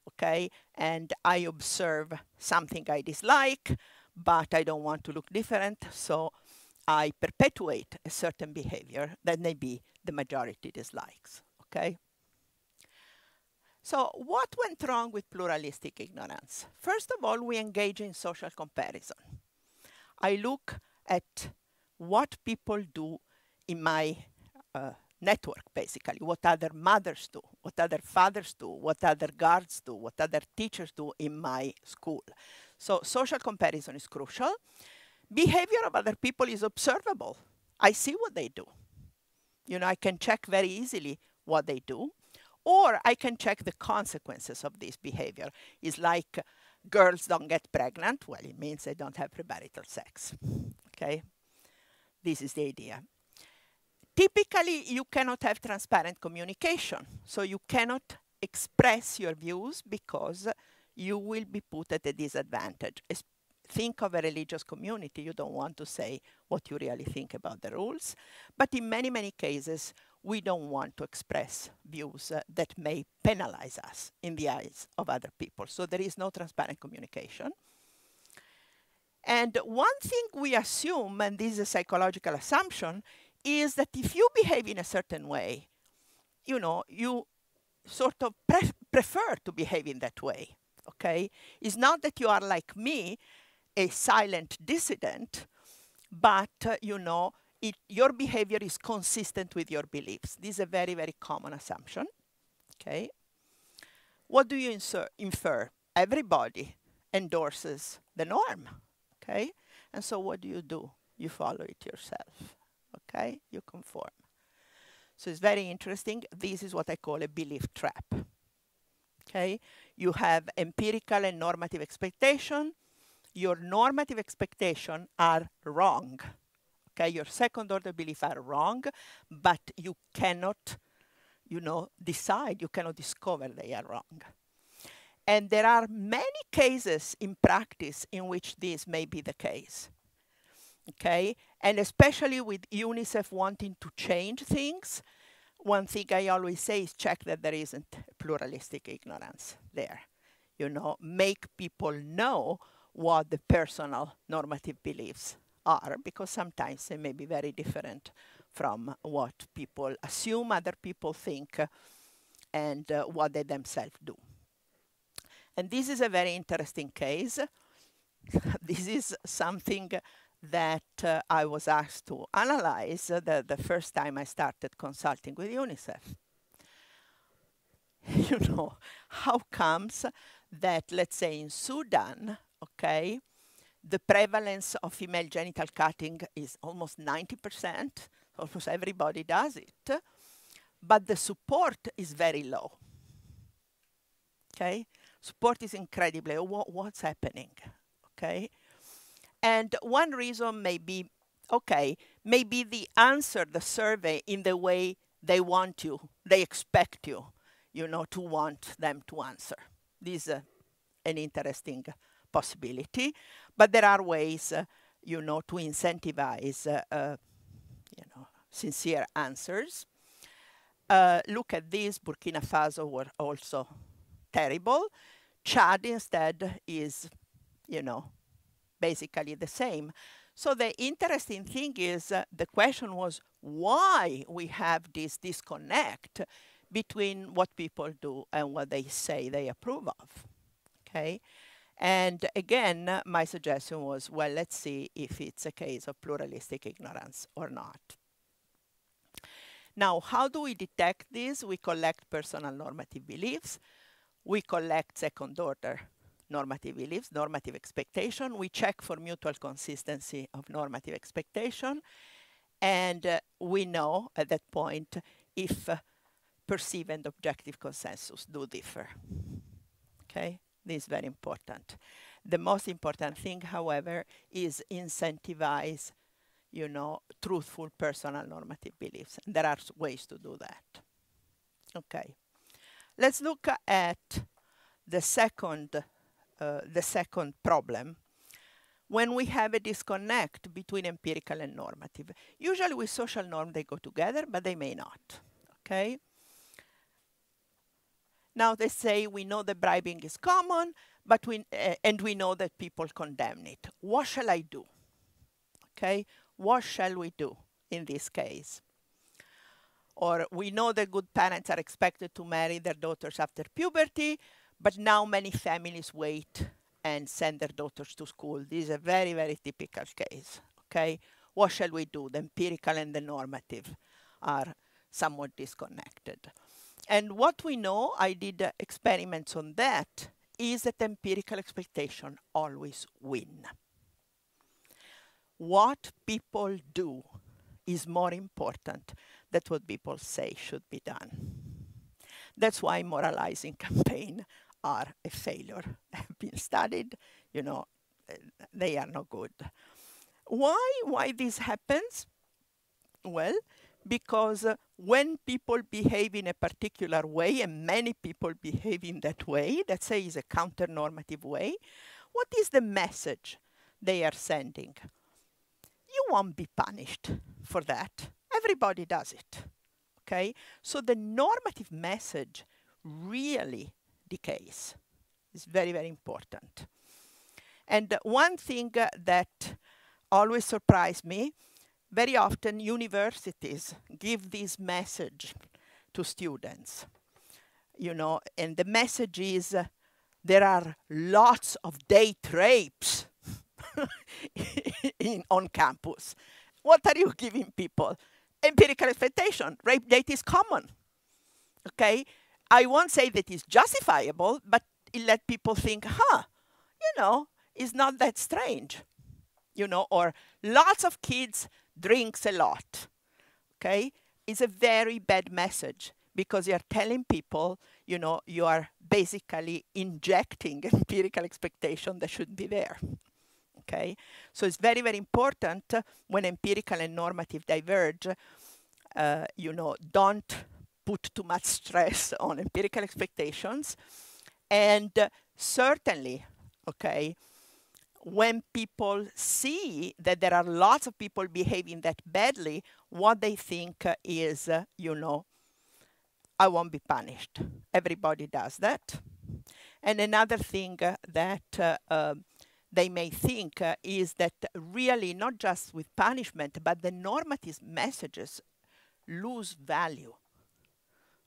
okay? And I observe something I dislike, but I don't want to look different, so I perpetuate a certain behavior that maybe the majority dislikes, okay? So what went wrong with pluralistic ignorance? First of all, we engage in social comparison. I look at what people do in my network, basically, what other mothers do, what other fathers do, what other guards do, what other teachers do in my school. So social comparison is crucial. Behavior of other people is observable. I see what they do. You know, I can check very easily what they do. Or I can check the consequences of this behavior. It's like girls don't get pregnant. Well, it means they don't have premarital sex, okay? This is the idea. Typically, you cannot have transparent communication. So you cannot express your views because you will be put at a disadvantage. Think of a religious community. You don't want to say what you really think about the rules. But in many, many cases, we don't want to express views that may penalize us in the eyes of other people. So there is no transparent communication. And one thing we assume, and this is a psychological assumption, is that if you behave in a certain way, you know, you sort of prefer to behave in that way, okay? It's not that you are like me, a silent dissident, but, you know, your behavior is consistent with your beliefs. This is a very, very common assumption, okay? What do you infer? Everybody endorses the norm, okay? And so what do? You follow it yourself, okay? You conform. So it's very interesting. This is what I call a belief trap, okay? You have empirical and normative expectation. Your normative expectations are wrong. Okay, your second order beliefs are wrong, but you cannot, you know, decide, you cannot discover they are wrong. And there are many cases in practice in which this may be the case. Okay, and especially with UNICEF wanting to change things, one thing I always say is check that there isn't pluralistic ignorance there. You know, make people know what the personal normative beliefs are, because sometimes they may be very different from what people assume other people think and what they themselves do. And this is a very interesting case. This is something that I was asked to analyze the first time I started consulting with UNICEF. You know, how comes that, let's say in Sudan, okay, the prevalence of female genital cutting is almost 90%. Almost everybody does it. But the support is very low. Okay? Support is incredibly low. What's happening? Okay? And one reason may be, okay, maybe the answer, the survey, in the way they want you, they expect you, to want them to answer. This is an interesting possibility, but there are ways, to incentivize, sincere answers. Look at this, Burkina Faso were also terrible. Chad instead is, basically the same. So the interesting thing is the question was why we have this disconnect between what people do and what they say they approve of, okay? And again, my suggestion was, well, let's see if it's a case of pluralistic ignorance or not. Now, how do we detect this? We collect personal normative beliefs. We collect second-order normative beliefs, normative expectation. We check for mutual consistency of normative expectation. And we know at that point if perceived and objective consensus do differ. Okay, this is very important. The most important thing, however, is incentivize, truthful personal normative beliefs. And there are ways to do that. Okay, let's look at the second problem. When we have a disconnect between empirical and normative. Usually with social norm they go together, but they may not, okay? Now they say we know that bribing is common, but and we know that people condemn it. What shall I do? Okay, what shall we do in this case? Or we know that good parents are expected to marry their daughters after puberty, but now many families wait and send their daughters to school. This is a very, very typical case, okay? What shall we do? The empirical and the normative are somewhat disconnected. And what we know, I did experiments on that, is that empirical expectation always win. What people do is more important than what people say should be done. That's why moralizing campaigns are a failure. Have been studied, they are no good. Why this happens? Well, because when people behave in a particular way, and many people behave in that way, let's say is a counter-normative way, what is the message they are sending? You won't be punished for that. Everybody does it, okay? So the normative message really decays. It's very, very important. And one thing that always surprised me, very often universities give this message to students, and the message is there are lots of date rapes on campus. What are you giving people? Empirical expectation. Rape date is common, okay? I won't say that it's justifiable, but it let people think, it's not that strange, or lots of kids drinks a lot, okay? It's a very bad message because you're telling people, you are basically injecting empirical expectation that shouldn't be there, okay? So it's very, very important when empirical and normative diverge, don't put too much stress on empirical expectations. And certainly, okay, when people see that there are lots of people behaving that badly, what they think is, I won't be punished. Everybody does that. And another thing that they may think is that really not just with punishment, but the normative messages lose value,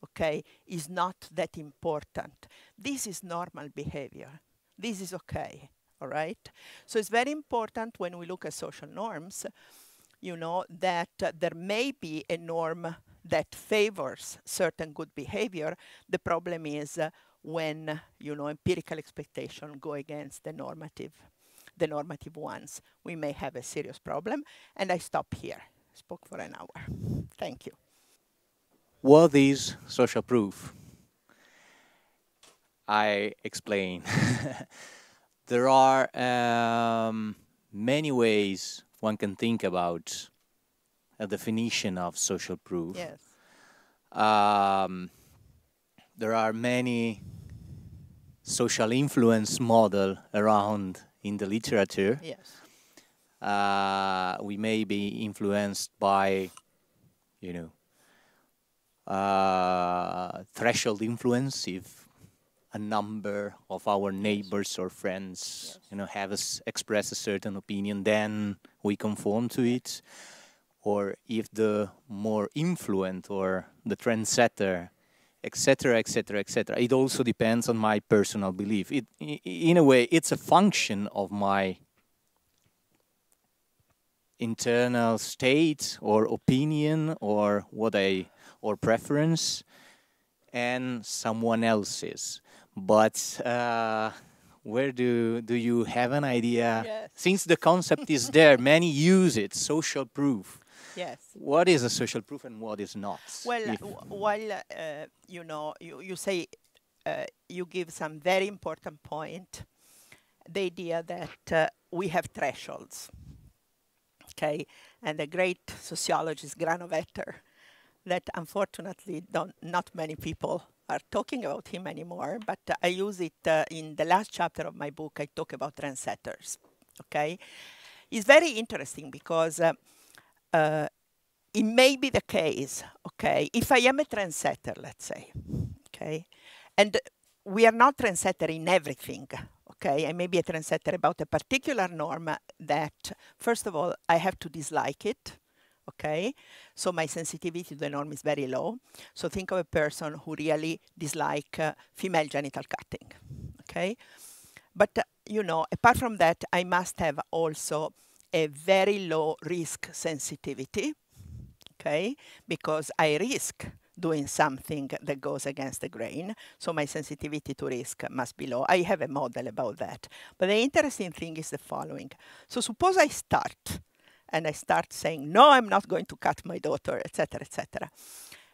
okay, is not that important. This is normal behavior. This is okay, all right? So it's very important when we look at social norms, that there may be a norm that favors certain good behavior. The problem is when, empirical expectation go against the normative ones. We may have a serious problem. And I stop here. I spoke for an hour. Thank you. What is social proof? I explain. There are many ways one can think about a definition of social proof. Yes. there are many social influence model around in the literature. Yes. We may be influenced by, you know, threshold influence. If a number of our neighbors or friends, you know, have expressed a certain opinion, then we conform to it. Or if the more influent or the trendsetter, etc., etc., etc. It also depends on my personal belief. In a way, it's a function of my internal state or opinion or or preference, and someone else's. But where do you have an idea? Yes. Since the concept is there, many use it, social proof. Yes. What is a social proof and what is not? Well, while you know, you say you give some very important point, the idea that we have thresholds, okay, and the great sociologist Granovetter, that unfortunately not many people are talking about him anymore, but I use it in the last chapter of my book. I talk about trendsetters, okay. It's very interesting because it may be the case, okay, if I am a trendsetter, let's say, okay, and we are not trendsetter in everything, okay, I may be a trendsetter about a particular norm that, first of all, I have to dislike it, okay, so my sensitivity to the norm is very low. So think of a person who really dislike female genital cutting, okay, but you know, apart from that, I must have also a very low risk sensitivity, okay, because I risk doing something that goes against the grain, so my sensitivity to risk must be low. I have a model about that. But the interesting thing is the following. So suppose I start, and I start saying, no, I'm not going to cut my daughter, etc., etc.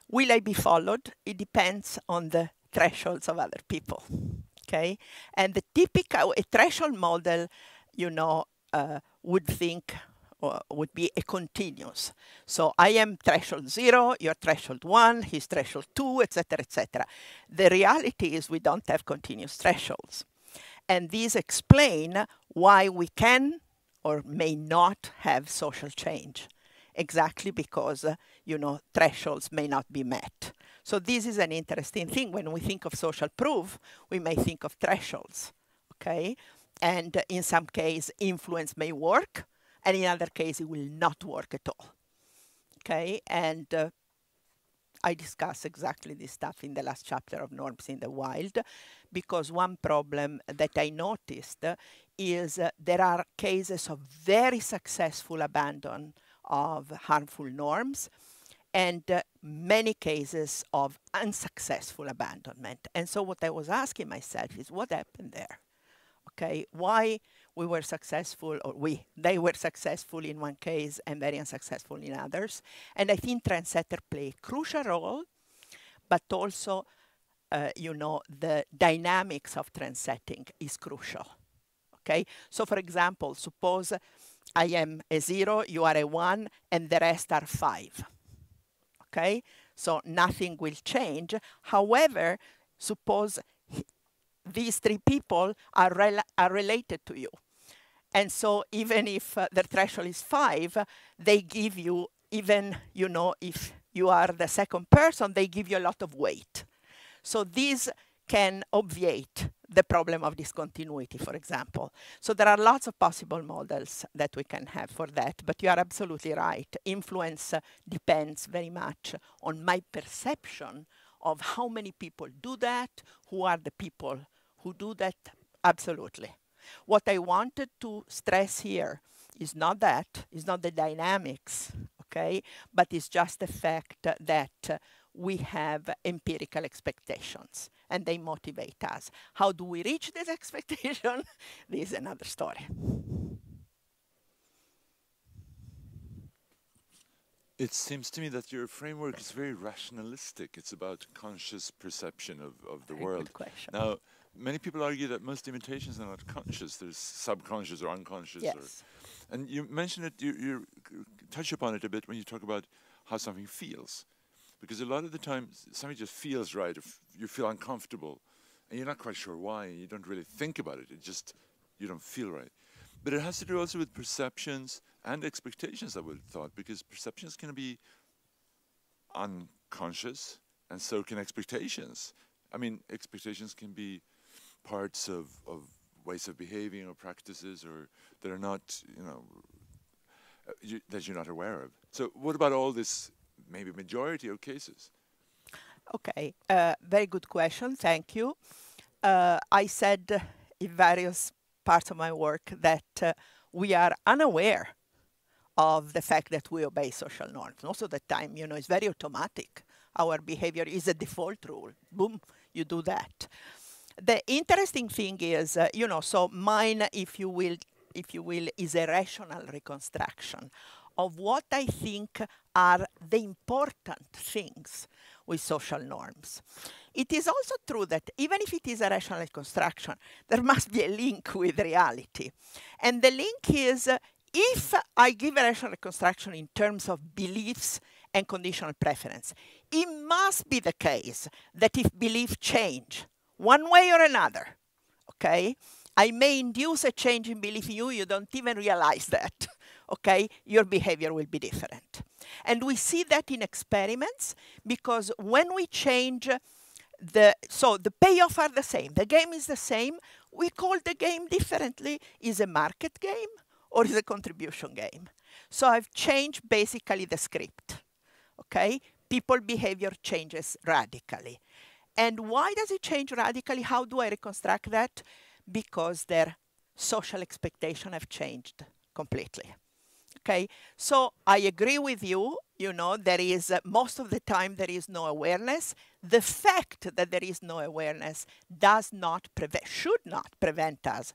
Will I be followed? It depends on the thresholds of other people, okay? And the typical, a threshold model, you know, would think, or would be a continuous. So I am threshold 0, you're threshold 1, he's threshold 2, etc., etc. The reality is we don't have continuous thresholds. And these explain why we can or may not have social change, exactly because, you know, thresholds may not be met. So this is an interesting thing. When we think of social proof, we may think of thresholds, okay? And in some case, influence may work, and in other cases, it will not work at all, okay? And I discuss exactly this stuff in the last chapter of Norms in the Wild, because one problem that I noticed is there are cases of very successful abandon of harmful norms, and many cases of unsuccessful abandonment. And so what I was asking myself is, what happened there? Okay, why we were successful, or they were successful in one case and very unsuccessful in others. And I think trendsetter play a crucial role, but also, you know, the dynamics of trendsetting is crucial. Okay, so for example, suppose I am a 0, you are a 1, and the rest are 5. Okay, so nothing will change. However, suppose these 3 people are related to you. And so even if the threshold is 5, they give you, even, you know, if you are the second person, they give you a lot of weight. So these can obviate the problem of discontinuity, for example. So there are lots of possible models that we can have for that, but you are absolutely right. Influence depends very much on my perception of how many people do that, who are the people who do that, absolutely. What I wanted to stress here is not that, is not the dynamics, okay, but it's just the fact that we have empirical expectations and they motivate us. How do we reach this expectation? This is another story. It seems to me that your framework is very rationalistic. It's about conscious perception of the world. Good question. Now, many people argue that most imitations are not conscious. There's subconscious or unconscious. Yes. And you mentioned it, you touch upon it a bit when you talk about how something feels. Because a lot of the time, something just feels right, if you feel uncomfortable, and you're not quite sure why, and you don't really think about it, you don't feel right. But it has to do also with perceptions and expectations, I would have thought, because perceptions can be unconscious, and so can expectations. I mean, expectations can be parts of ways of behaving or practices or that are not, that you're not aware of. So what about all this, maybe majority of cases? Okay, very good question, thank you. I said in various parts of my work that we are unaware of the fact that we obey social norms. Most of the time, it's very automatic. Our behavior is a default rule. Boom, you do that. The interesting thing is, so mine, if you will, is a rational reconstruction of what I think are the important things with social norms. It is also true that even if it is a rational reconstruction, there must be a link with reality. And the link is, if I give a rational reconstruction in terms of beliefs and conditional preference, it must be the case that if beliefs change one way or another, okay, I may induce a change in belief in you, you don't even realize that, okay, your behavior will be different. And we see that in experiments, because when we change the payoff are the same, the game is the same, we call the game differently. Is a market game or is a contribution game? So I've changed basically the script, okay? People behavior changes radically. And why does it change radically? How do I reconstruct that? Because their social expectations have changed completely. Okay, so I agree with you, there is, most of the time there is no awareness. The fact that there is no awareness should not prevent us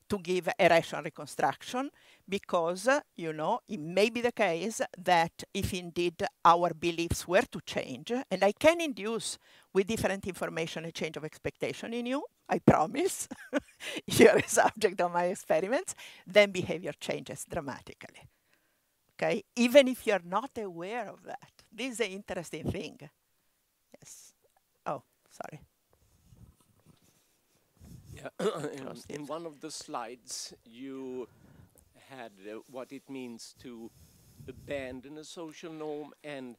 to give a rational reconstruction, because, it may be the case that if indeed our beliefs were to change, and I can induce with different information a change of expectation in you, I promise, you're a subject of my experiments, then behavior changes dramatically. Okay, even if you're not aware of that. This is an interesting thing. Yes. Oh, sorry. Yeah, in one of the slides, you had what it means to abandon a social norm and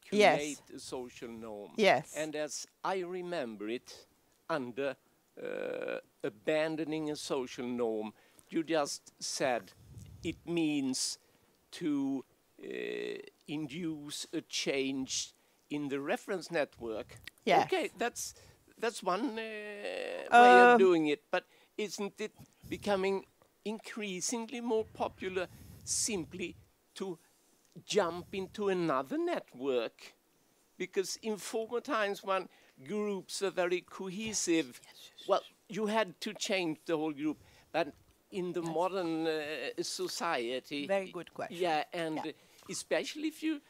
create a social norm. Yes. And as I remember it, under abandoning a social norm, you just said it means to induce a change in the reference network. Yeah. Okay, that's one way of doing it, but isn't it becoming increasingly more popular simply to jump into another network? Because in former times when groups are very cohesive, well, you had to change the whole group, but in the modern society... Very good question. Yeah, and especially if you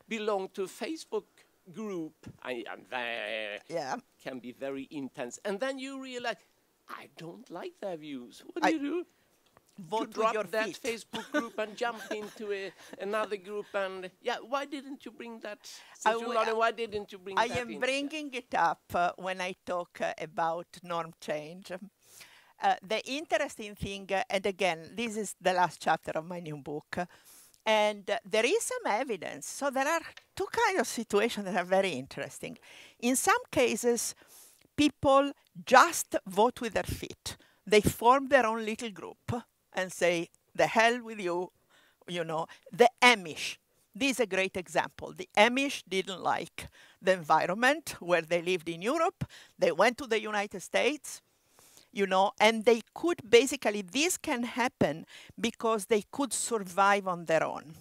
belong to a Facebook group, can be very intense. And then you realize, I don't like their views. What do you do? Vote to drop with your that feet. Facebook group and jump into another group. And why didn't you bring that? Why didn't you bring that I am bringing it up when I talk about norm change. The interesting thing, and again, this is the last chapter of my new book, and there is some evidence. So there are two kinds of situations that are very interesting. In some cases, people just vote with their feet. They form their own little group and say, the hell with you, the Amish. This is a great example. The Amish didn't like the environment where they lived in Europe. They went to the United States, and they could basically, this can happen because they could survive on their own.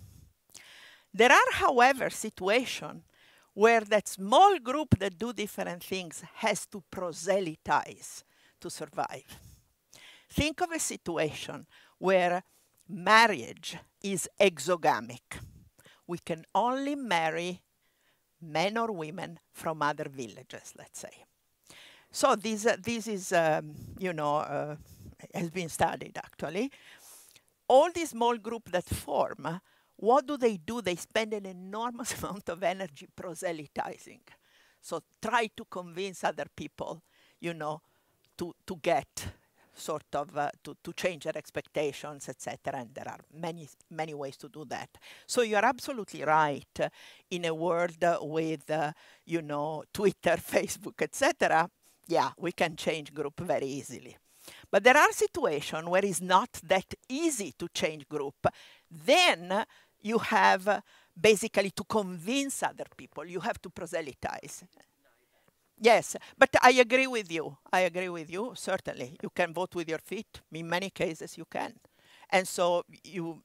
There are, however, situations where that small group that do different things has to proselytize to survive. Think of a situation where marriage is exogamic. We can only marry men or women from other villages, let's say. So this is, has been studied actually. All these small groups that form what do? They spend an enormous amount of energy proselytizing. So try to convince other people, you know, to get sort of, to change their expectations, etc. And there are many ways to do that. So you're absolutely right. In a world with, you know, Twitter, Facebook, etc., yeah, we can change group very easily. But there are situations where it's not that easy to change group. Then you have basically to convince other people. You have to proselytize. Yes, but I agree with you. I agree with you, certainly. You can vote with your feet. In many cases, you can. And so you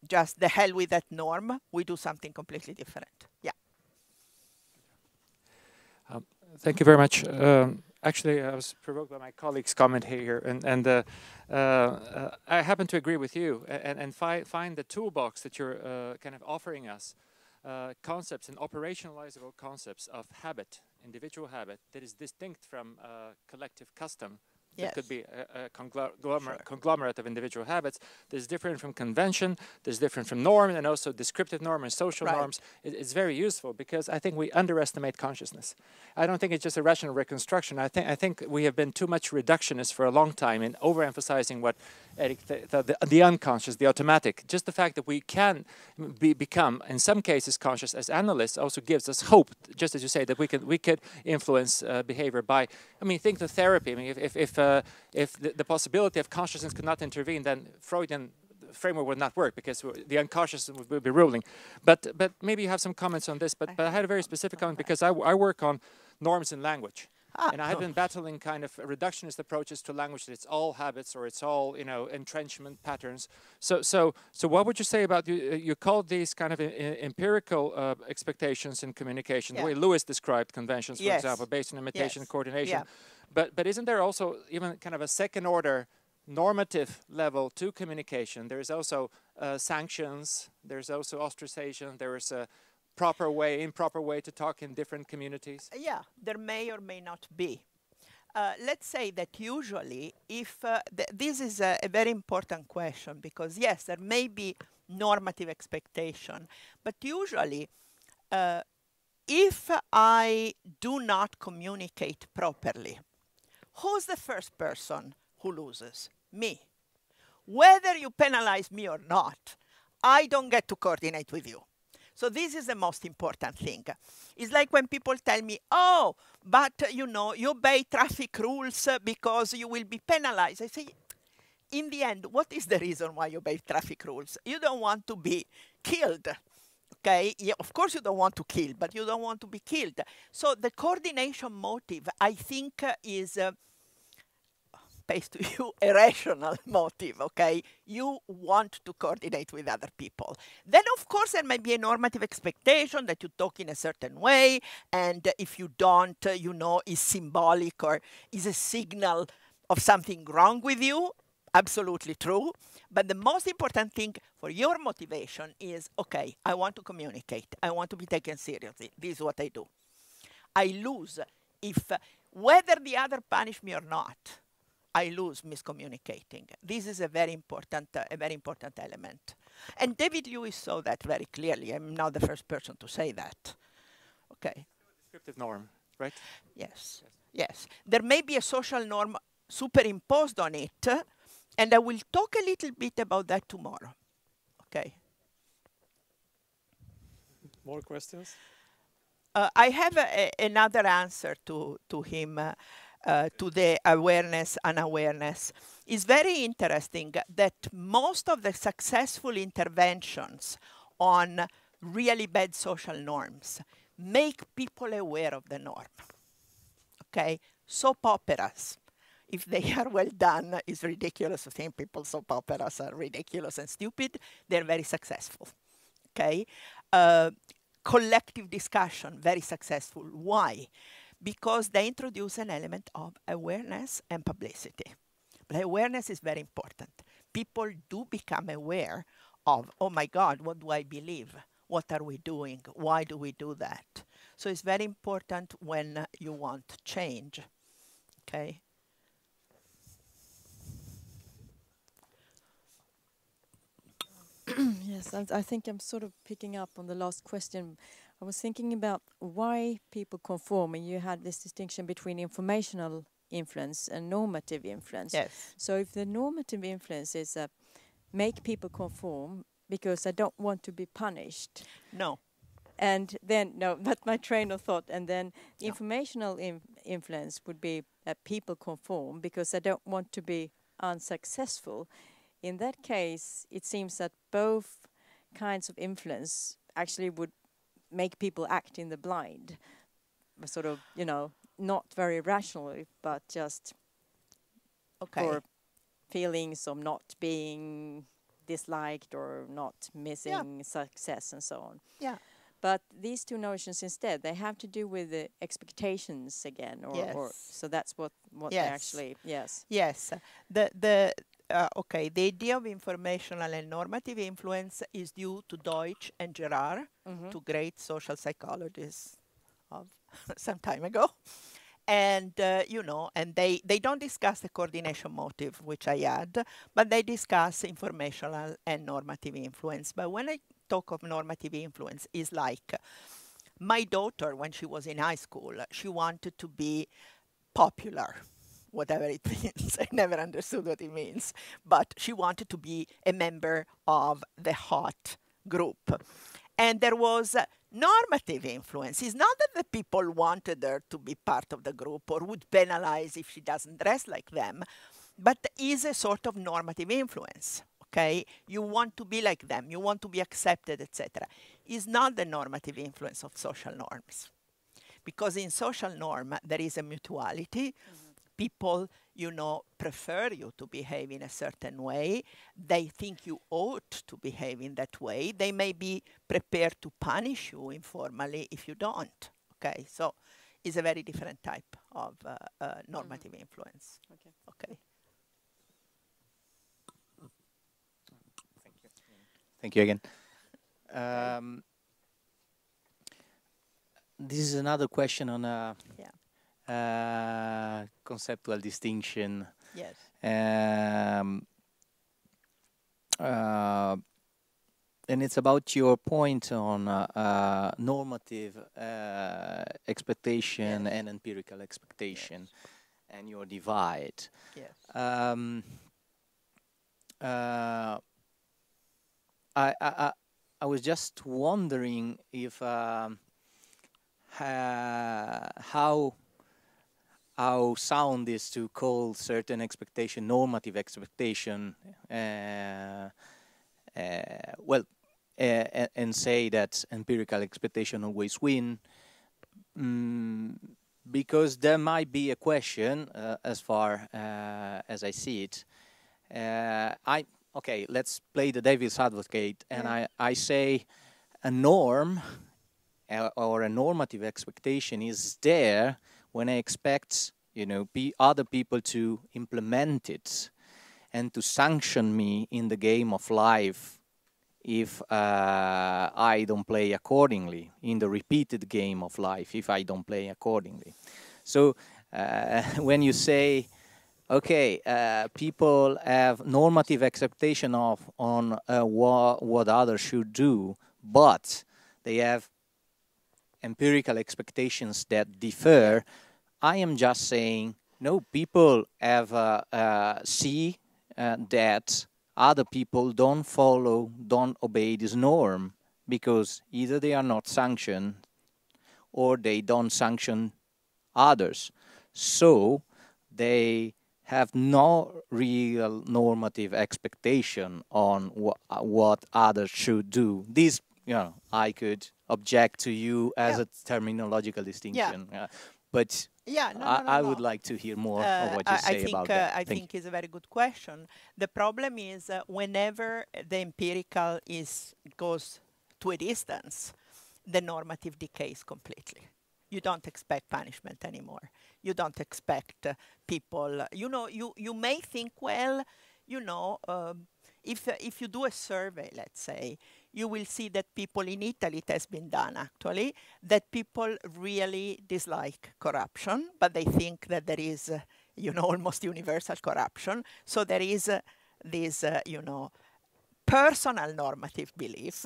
just, the hell with that norm. We do something completely different. Yeah. Thank you very much. Actually, I was provoked by my colleague's comment here, and I happen to agree with you, and find the toolbox that you're kind of offering us, concepts and operationalizable concepts of habit, individual habit, that is distinct from collective custom. Yes. It could be a conglomerate of individual habits. There's different from convention, there's different from norm, and also descriptive norm and social norms. It's very useful because I think we underestimate consciousness. I don't think it's just a rational reconstruction. I think we have been too much reductionists for a long time in overemphasizing what Eric the unconscious, the automatic. Just the fact that we can become, in some cases, conscious as analysts also gives us hope. Just as you say, that we could influence behavior by. I mean, think the therapy. I mean, if the possibility of consciousness could not intervene, then Freudian framework would not work because the unconscious would be ruling. But maybe you have some comments on this. But I had a very specific comment because I work on norms in language. And I have been battling kind of reductionist approaches to language that it's all habits or it's all, you know, entrenchment patterns. So what would you say about, you called these kind of empirical expectations in communication, the way Lewis described conventions, for example, based on imitation and coordination. But isn't there also even kind of a second order normative level to communication? There is also sanctions, there's also ostracization, there is a proper way, improper way to talk in different communities? Yeah, there may or may not be. Let's say that usually, if this is a very important question, because yes, there may be normative expectation, but usually, if I do not communicate properly, who's the first person who loses? Me. Whether you penalize me or not, I don't get to coordinate with you. So this is the most important thing. It's like when people tell me, oh, but you know, you obey traffic rules because you will be penalized. I say, in the end, what is the reason why you obey traffic rules? You don't want to be killed. Okay, yeah, of course you don't want to kill, but you don't want to be killed. So the coordination motive, I think, is based to you a rational motive, okay? You want to coordinate with other people. Then, of course, there may be a normative expectation that you talk in a certain way, and if you don't, you know, is symbolic or is a signal of something wrong with you. Absolutely true. But the most important thing for your motivation is, okay, I want to communicate. I want to be taken seriously. This is what I do. I lose if, whether the other punish me or not, I lose miscommunicating. This is a very important element. And David Lewis saw that very clearly. I'm not the first person to say that. Okay. Descriptive norm, right? Yes. Yes. There may be a social norm superimposed on it, and I will talk a little bit about that tomorrow. Okay. More questions? I have another answer to him. To the awareness, unawareness. It's very interesting that most of the successful interventions on really bad social norms make people aware of the norm. Okay? Soap operas, if they are well done, it's ridiculous to think people soap operas are ridiculous and stupid. They're very successful. Okay? Collective discussion, very successful. Why? Because they introduce an element of awareness and publicity. But awareness is very important. People do become aware of, oh my God, what do I believe? What are we doing? Why do we do that? So it's very important when you want change. Okay? Yes, I think I'm sort of picking up on the last question. I was thinking about why people conform, and you had this distinction between informational influence and normative influence. Yes. So if the normative influence is make people conform because I don't want to be punished. No. And then, no, that's my train of thought. And then No. informational influence would be people conform because I don't want to be unsuccessful. In that case, it seems that both kinds of influence actually would make people act in the blind, sort of, you know, not very rationally, but just for feelings of not being disliked or not missing success and so on. Yeah. But these two notions instead, they have to do with the expectations again, or so that's what they actually, Yes. The idea of informational and normative influence is due to Deutsch and Gerard, two great social psychologists of some time ago. And, and they don't discuss the coordination motive, which I had, but they discuss informational and normative influence. But when I talk of normative influence, is like my daughter, when she was in high school, she wanted to be popular, whatever it means. I never understood what it means. But she wanted to be a member of the hot group. And there was normative influence. It's not that the people wanted her to be part of the group or would penalize if she doesn't dress like them, but is a sort of normative influence. Okay, you want to be like them, you want to be accepted, etc. Is not the normative influence of social norms, because in social norm there is a mutuality. People, prefer you to behave in a certain way. They think you ought to behave in that way. They may be prepared to punish you informally if you don't. Okay, so it's a very different type of normative influence. Okay. Thank you again. This is another question on conceptual distinction. Yes. And it's about your point on normative expectation and empirical expectation, and your divide. Yes. I was just wondering if how sound is to call certain expectation normative expectation, and say that empirical expectation always win, because there might be a question, as far as I see it. Okay, let's play the devil's advocate, and I say a norm or a normative expectation is there when I expect, other people to implement it and to sanction me in the game of life if I don't play accordingly, in the repeated game of life if I don't play accordingly. So when you say, okay, people have normative expectation on what others should do, but they have empirical expectations that differ, I am just saying, no, people have see that other people don't obey this norm, because either they are not sanctioned or they don't sanction others. So they have no real normative expectation on what others should do. This, I could object to you as a terminological distinction, but I would like to hear more of what you say about that. I think it's a very good question. The problem is whenever the empirical goes to a distance, the normative decays completely. You don't expect punishment anymore. You don't expect people, you may think, well, if you do a survey, let's say, you will see that people in Italy, it has been done actually, that people really dislike corruption, but they think that there is, almost universal corruption. So there is this, personal normative belief.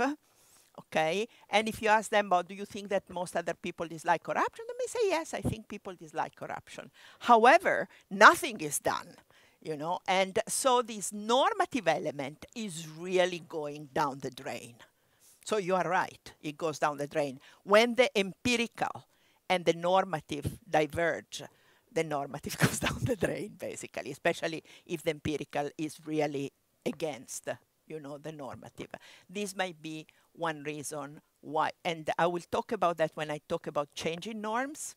Okay, and if you ask them about, do you think that most other people dislike corruption? They may say, yes, I think people dislike corruption. However, nothing is done, you know, and so this normative element is really going down the drain. So you are right, it goes down the drain. When the empirical and the normative diverge, the normative goes down the drain, basically, especially if the empirical is really against, you know, the normative. This might be one reason why, and I will talk about that when I talk about changing norms.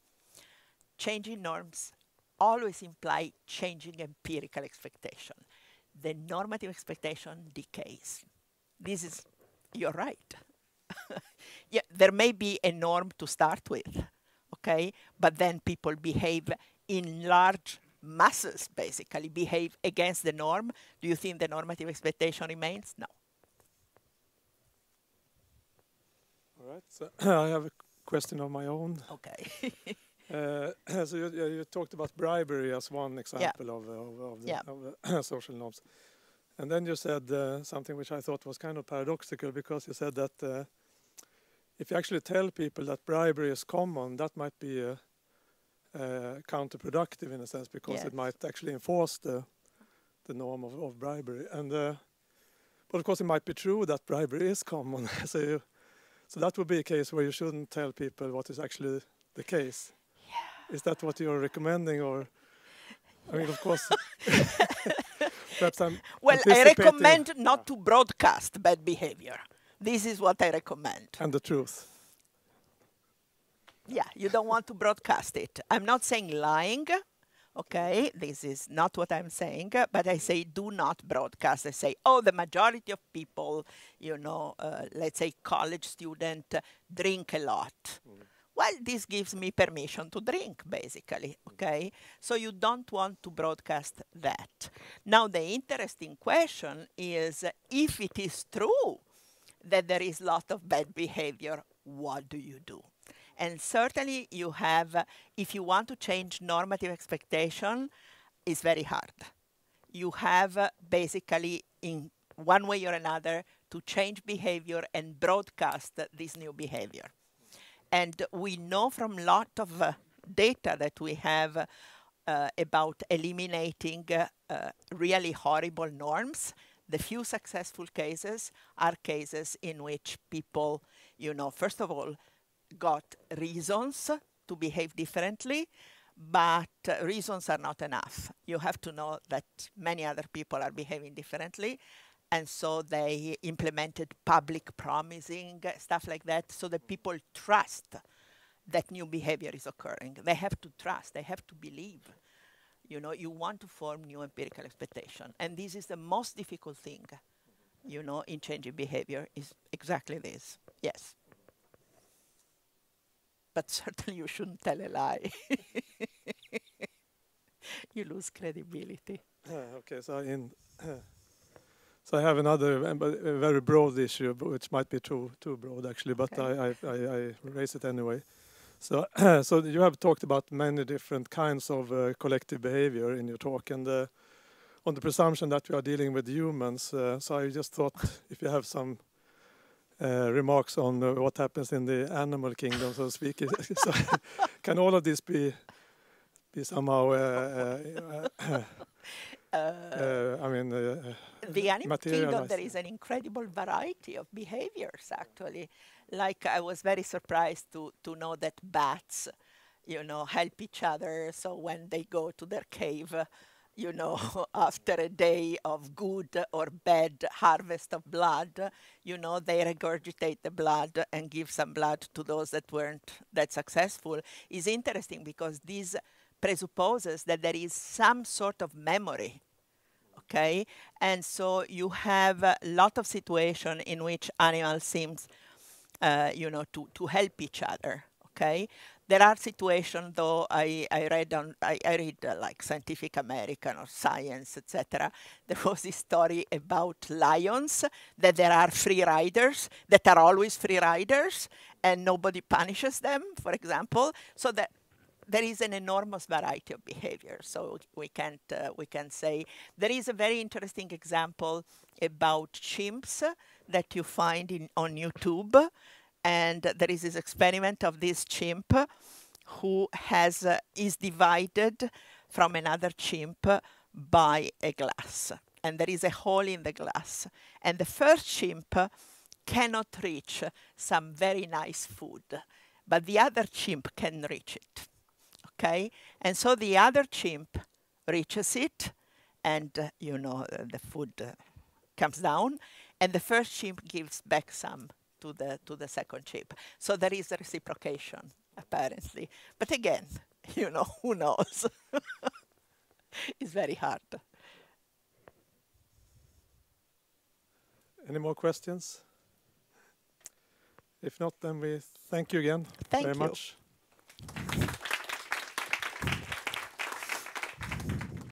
Changing norms always imply changing empirical expectation. The normative expectation decays. This is, you're right. Yeah, there may be a norm to start with, okay? But then people behave in large masses, basically, behave against the norm. Do you think the normative expectation remains? No. All right, so I have a question of my own. Okay. So you talked about bribery as one example of social norms. And then you said something which I thought was kind of paradoxical, because you said that if you actually tell people that bribery is common, that might be counterproductive in a sense, because it might actually enforce the norm of bribery. And but of course it might be true that bribery is common. So that would be a case where you shouldn't tell people what is actually the case. Yeah. Is that what you're recommending, or? I mean, of course. Perhaps I'm well, I recommend not to broadcast bad behavior. This is what I recommend. And the truth. Yeah, you don't want to broadcast it. I'm not saying lying, okay? This is not what I'm saying, but I say do not broadcast. I say, oh, the majority of people, you know, let's say college student, drink a lot. Well, this gives me permission to drink, basically, okay? So you don't want to broadcast that. Now, the interesting question is, if it is true that there is a lot of bad behavior, what do you do? And certainly you have, if you want to change normative expectation, it's very hard. You have basically, in one way or another, to change behavior and broadcast this new behavior. And we know from a lot of data that we have about eliminating really horrible norms. The few successful cases are cases in which people, you know, first of all, got reasons to behave differently, but reasons are not enough. You have to know that many other people are behaving differently, and so they implemented public promising, stuff like that, so that people trust that new behavior is occurring. They have to trust, they have to believe. You know, you want to form new empirical expectation. And this is the most difficult thing, you know, in changing behavior, is exactly this. Yes. But certainly you shouldn't tell a lie. You lose credibility. Okay, so so I have another a very broad issue, which might be too broad actually, but okay. I raise it anyway. So so you have talked about many different kinds of collective behavior in your talk, and on the presumption that we are dealing with humans. So I just thought if you have some remarks on what happens in the animal kingdom, so to speak. So can all of this be somehow? I mean, the animal kingdom, there is an incredible variety of behaviors. Actually, like I was very surprised to know that bats, you know, help each other. So when they go to their cave, you know, after a day of good or bad harvest of blood, you know, they regurgitate the blood and give some blood to those that weren't that successful. Is interesting because this presupposes that there is some sort of memory, okay? And so you have a lot of situations in which animals seem, you know, to help each other, okay? There are situations, though, I read like Scientific American or Science, etc. There was this story about lions, that there are free riders, that are always free riders, and nobody punishes them, for example. So that there is an enormous variety of behavior. So we can say there is a very interesting example about chimps that you find on YouTube, and there is this experiment of this chimp who is divided from another chimp by a glass, and there is a hole in the glass, and the first chimp cannot reach some very nice food, but the other chimp can reach it. Okay, and so the other chimp reaches it, and the food comes down, and the first chimp gives back some to the second chimp. So there is a reciprocation, apparently. But again, who knows? It's very hard. Any more questions? If not, then we thank you again very much.